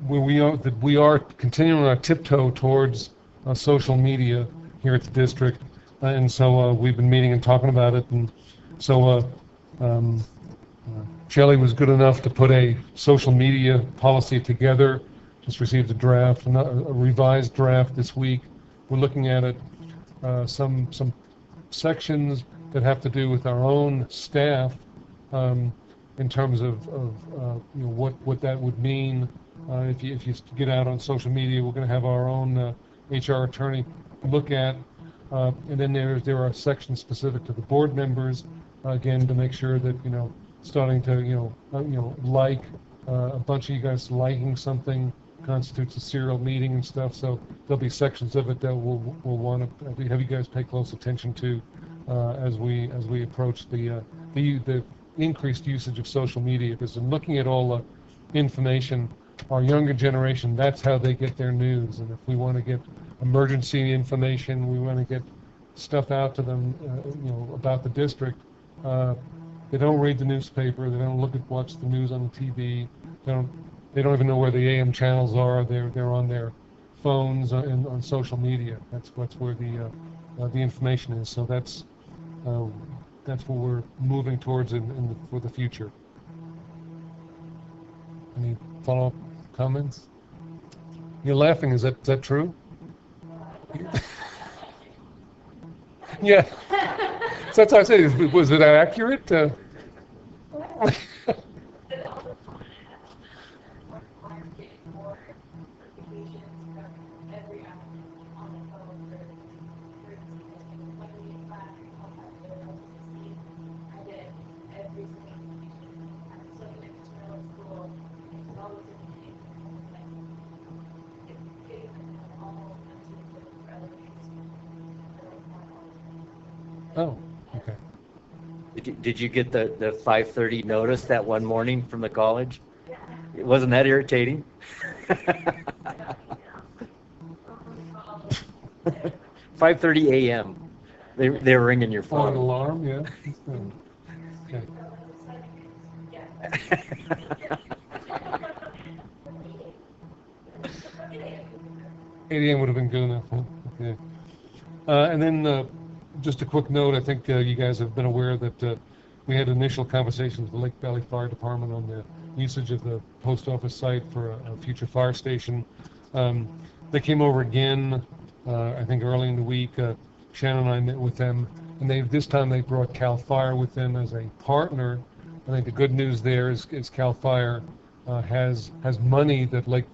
we are continuing our tiptoe towards social media here at the district, and so we've been meeting and talking about it, and so Shelley was good enough to put a social media policy together. Just received a draft, a revised draft this week. We're looking at it, some sections that have to do with our own staff in terms of you know, what that would mean. If you get out on social media, we're going to have our own HR attorney look at, and then there are sections specific to the board members, again, to make sure that, you know, starting to like a bunch of you guys liking something constitutes a serial meeting and stuff. So there'll be sections of it that we'll want to have you guys pay close attention to as we approach the increased usage of social media. Because in looking at all the information, our younger generation, that's how they get their news. And if we want to get emergency information, we want to get stuff out to them, you know, about the district. They don't read the newspaper. They don't watch the news on the TV. They don't even know where the AM channels are. They're on their phones and on social media. That's where the information is. So that's what we're moving towards for the future. Any follow-up comments? You're laughing. Is that true? Yeah. So that's what I said. Was it accurate? Oh, okay. Did you get the 5:30 notice that one morning from the college? Wasn't that irritating? 5:30 a.m. They were ringing your phone. An alarm, yeah. Okay. 8 a.m. would have been good enough. Huh? Okay. And then just a quick note, I think you guys have been aware that we had initial conversations with the Lake Valley Fire Department on the usage of the post office site for a future fire station. They came over again, I think early in the week. Shannon and I met with them, and this time they brought CAL FIRE with them as a partner. I think the good news there is CAL FIRE has money that Lake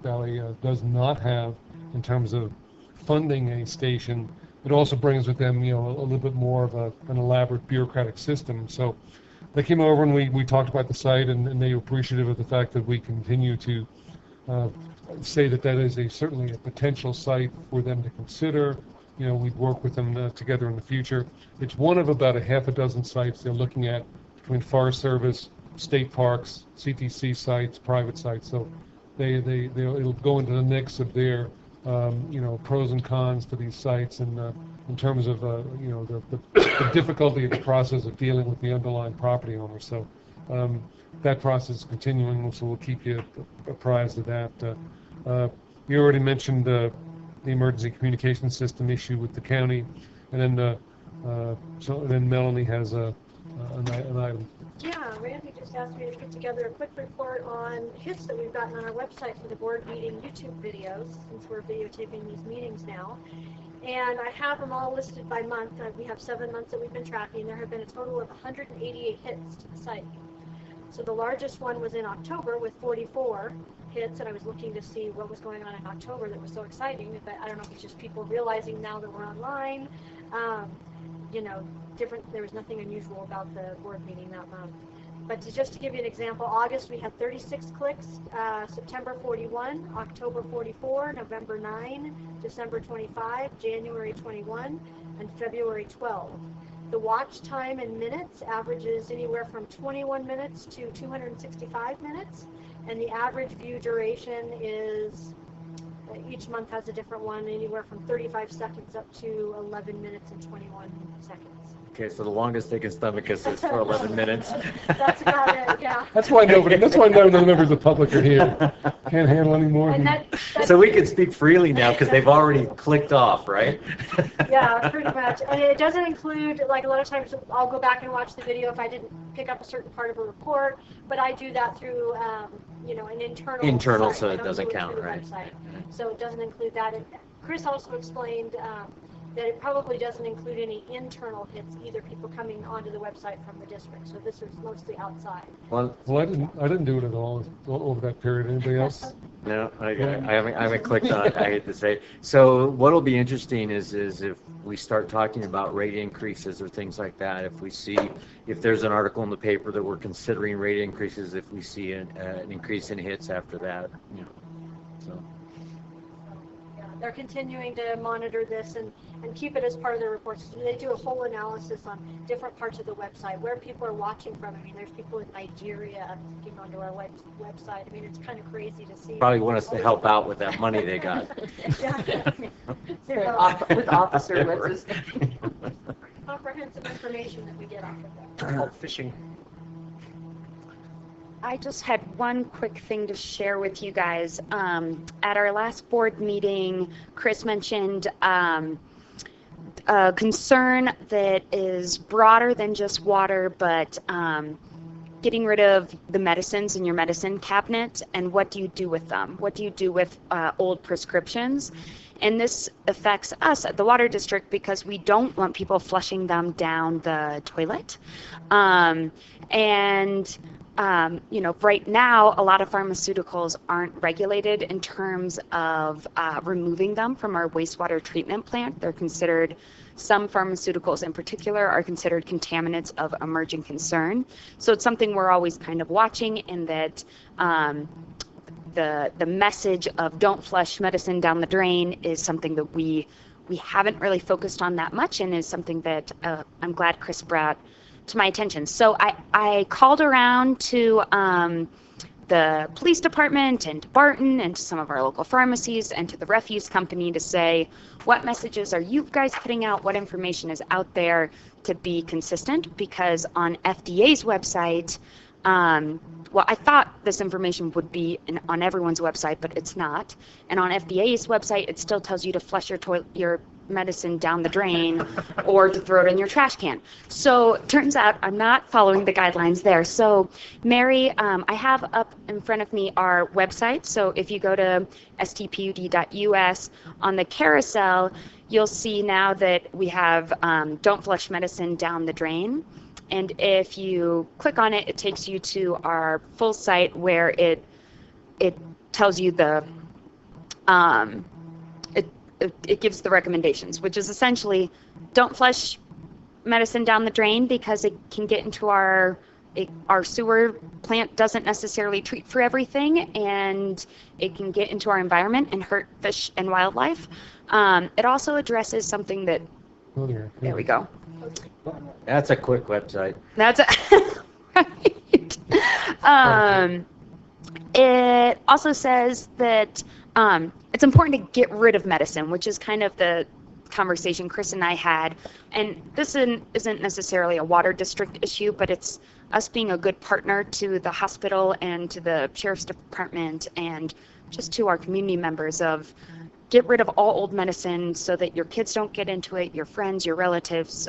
Valley does not have in terms of funding a station. It also brings with them, you know, a little bit more of an elaborate bureaucratic system. So they came over and we talked about the site, and they were appreciative of the fact that we continue to say that is certainly a potential site for them to consider. You know, we'd work with them together in the future. It's one of about a half a dozen sites they're looking at between Forest Service, state parks, CTC sites, private sites. So it'll go into the mix of their you know, pros and cons to these sites, and in terms of you know, the difficulty of the process of dealing with the underlying property owner. So that process is continuing, so we'll keep you apprised of that. You already mentioned the emergency communication system issue with the county, and then Melanie has an item. Yeah, Randy just asked me to put together a quick report on hits that we've gotten on our website for the board meeting YouTube videos, since we're videotaping these meetings now. And I have them all listed by month. We have 7 months that we've been tracking. There have been a total of 188 hits to the site. So the largest one was in October with 44 hits, and I was looking to see what was going on in October that was so exciting. But I don't know if it's just people realizing now that we're online. You know, there was nothing unusual about the board meeting that month. But just to give you an example, August we had 36 clicks, September 41, October 44, November 9, December 25, January 21, and February 12. The watch time in minutes averages anywhere from 21 minutes to 265 minutes, and the average view duration is, each month has a different one, anywhere from 35 seconds up to 11 minutes and 21 seconds. Okay, so the longest they can stomach us is for 11 minutes. That's about it, yeah. That's why none of the members of the public are here. Can't handle any more. And So we can speak freely now because they've already clicked off, right? Yeah, pretty much. And it doesn't include, like a lot of times I'll go back and watch the video if I didn't pick up a certain part of a report, but I do that through, you know, an internal site. So I it don't doesn't do it count, through the right? website. So it doesn't include that. And Chris also explained that it probably doesn't include any internal hits, either people coming onto the website from the district. So this is mostly outside. Well, I didn't do it at all over that period. Anybody else? no, I haven't clicked on it, I hate to say. So what'll be interesting is if we start talking about rate increases or things like that, if there's an article in the paper that we're considering rate increases, if we see an increase in hits after that, you know, so. They're continuing to monitor this and keep it as part of their reports. They do a whole analysis on different parts of the website, where people are watching from. I mean, there's people in Nigeria came onto our website. I mean, it's kind of crazy to see. Probably want us to help out with that money they got. With officer lists. Comprehensive information that we get off of that. Called phishing. I just had one quick thing to share with you guys. At our last board meeting, Chris mentioned a concern that is broader than just water, but getting rid of the medicines in your medicine cabinet, and what do you do with them? What do you do with old prescriptions? And this affects us at the water district because we don't want people flushing them down the toilet. You know, right now, a lot of pharmaceuticals aren't regulated in terms of removing them from our wastewater treatment plant. They're considered, some pharmaceuticals in particular are considered contaminants of emerging concern. So it's something we're always kind of watching, in that the message of don't flush medicine down the drain is something that we haven't really focused on that much, and is something that I'm glad Chris brought to my attention. So I called around to the police department and to Barton and to some of our local pharmacies and to the refuse company to say, what messages are you guys putting out? What information is out there to be consistent? Because on FDA's website, well, I thought this information would be on everyone's website, but it's not. And on FDA's website, it still tells you to flush your medicine down the drain or to throw it in your trash can. So it turns out I'm not following the guidelines there. So Mary, I have up in front of me our website. So if you go to stpud.us on the carousel, you'll see now that we have don't flush medicine down the drain. And if you click on it, it takes you to our full site where it tells you the it gives the recommendations, which is essentially don't flush medicine down the drain because it can get into our sewer plant doesn't necessarily treat for everything, and it can get into our environment and hurt fish and wildlife. It also addresses something that, there we go. That's a quick website. That's right. It also says that it's important to get rid of medicine, which is kind of the conversation Chris and I had. And this isn't necessarily a water district issue, but it's us being a good partner to the hospital and to the sheriff's department and just to our community members of get rid of all old medicine so that your kids don't get into it, your friends, your relatives.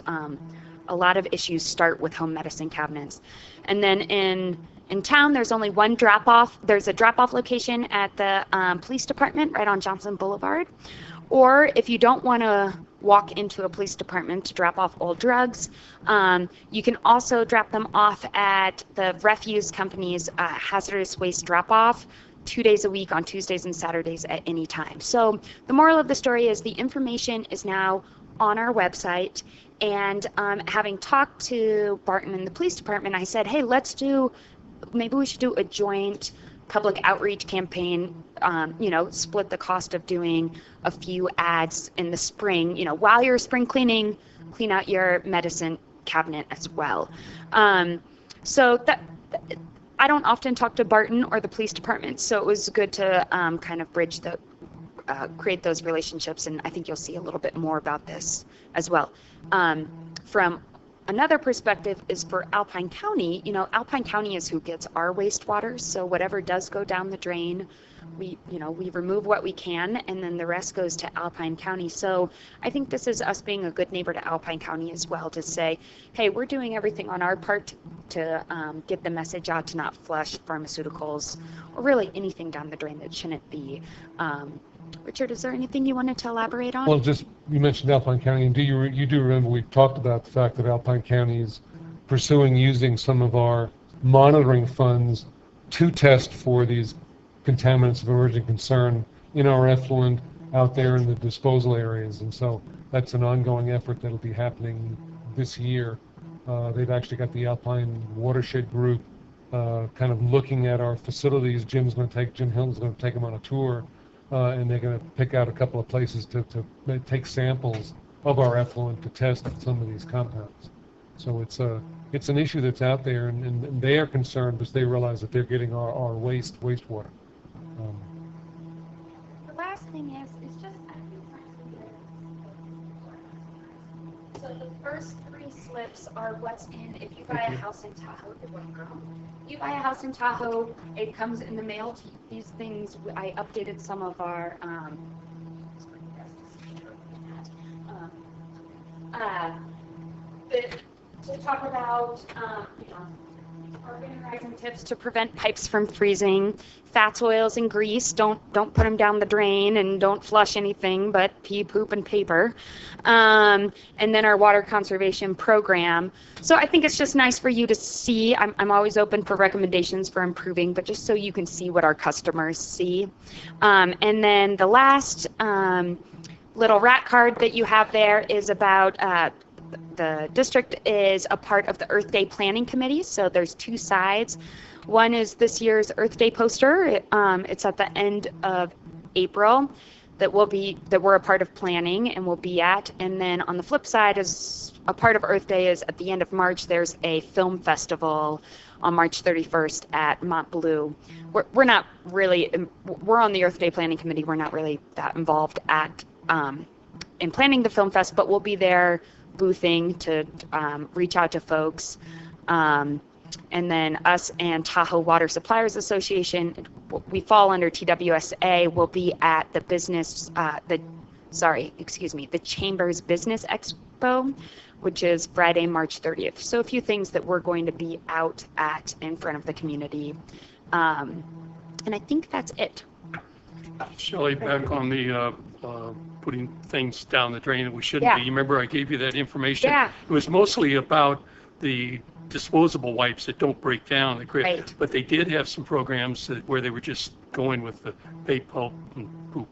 A lot of issues start with home medicine cabinets. And then in town, there's only one drop-off. There's a drop-off location at the police department right on Johnson Boulevard. Or if you don't want to walk into a police department to drop off old drugs, you can also drop them off at the refuse company's hazardous waste drop-off 2 days a week on Tuesdays and Saturdays at any time. So the moral of the story is the information is now on our website. And having talked to Barton and the police department, I said, hey, maybe we should do a joint public outreach campaign, split the cost of doing a few ads in the spring, while you're spring cleaning, clean out your medicine cabinet as well. So that I don't often talk to Barton or the police department, so it was good to kind of bridge create those relationships, and I think you'll see a little bit more about this as well. From another perspective is for Alpine County. You know, Alpine County is who gets our wastewater, so whatever does go down the drain, we remove what we can, and then the rest goes to Alpine County. So I think this is us being a good neighbor to Alpine County as well, to say, hey, we're doing everything on our part to get the message out to not flush pharmaceuticals or really anything down the drain that shouldn't be. Richard, is there anything you wanted to elaborate on? Well, just, you mentioned Alpine County, and you do remember we talked about the fact that Alpine County is pursuing using some of our monitoring funds to test for these contaminants of emerging concern in our effluent out there in the disposal areas. And so that's an ongoing effort that'll be happening this year. They've actually got the Alpine Watershed Group kind of looking at our facilities. Jim Hill's going to take them on a tour, and they're going to pick out a couple of places to take samples of our effluent to test some of these compounds. So it's an issue that's out there, and they are concerned because they realize that they're getting our wastewater. The last thing is just, so the first 3 slips are what's in, if you buy a house in Tahoe, you buy a house in Tahoe, it comes in the mail to you. These things, I updated some of our, to talk about, organizing tips to prevent pipes from freezing, fats, oils, and grease. Don't put them down the drain, and don't flush anything but pee, poop, and paper. And then our water conservation program. So I think it's just nice for you to see. I'm always open for recommendations for improving, but just so you can see what our customers see. And then the last little rat card that you have there is about the district is a part of the Earth Day Planning Committee, so there's 2 sides. One is this year's Earth Day poster. It's at the end of April that we're a part of planning and we'll be at. And then on the flip side is a part of Earth Day is at the end of March. There's a film festival on March 31st at Mont Bleu. We're not really, we're on the Earth Day Planning Committee. We're not really that involved in planning the film fest, but we'll be there boothing to reach out to folks. And then us and Tahoe Water Suppliers Association, we fall under TWSA, will be at the the Chamber's Business Expo, which is Friday, March 30th. So a few things that we're going to be out at in front of the community. And I think that's it. Shelley, back on the putting things down the drain that we shouldn't be. You remember I gave you that information? Yeah. It was mostly about the disposable wipes that don't break down. Right. But they did have some programs where they were just going with the vape, pulp, and poop.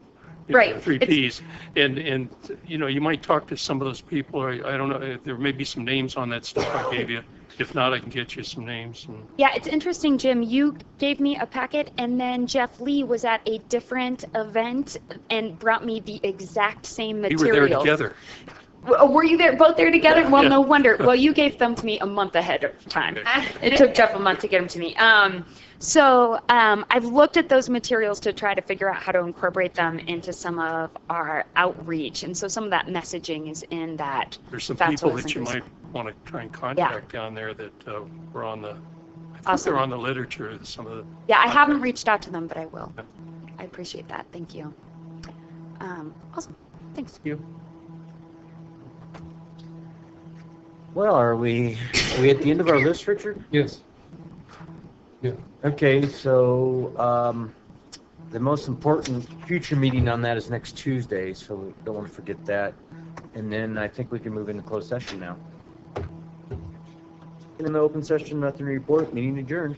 Right. 3 Ps. And you might talk to some of those people. Or I don't know. There may be some names on that stuff I gave you. If not, I can get you some names. Yeah, it's interesting, Jim. You gave me a packet, and then Jeff Lee was at a different event and brought me the exact same materials. We were there together. Were you both there together? Well, Yeah. no wonder. Well, you gave them to me a month ahead of time. It took Jeff a month to get them to me. So I've looked at those materials to try to figure out how to incorporate them into some of our outreach. And so some of that messaging is in that. There's some people that you might want to try and contact down there that were on the, I think they're on the literature, some of the. Yeah, I haven't reached out to them, but I will. I appreciate that. Thank you. Awesome. Thanks. You. Well, are we at the end of our list, Richard? Yes. Yeah. Okay, so the most important future meeting on that is next Tuesday, so we don't want to forget that. And then I think we can move into closed session now. In the open session, nothing to report. Meeting adjourned.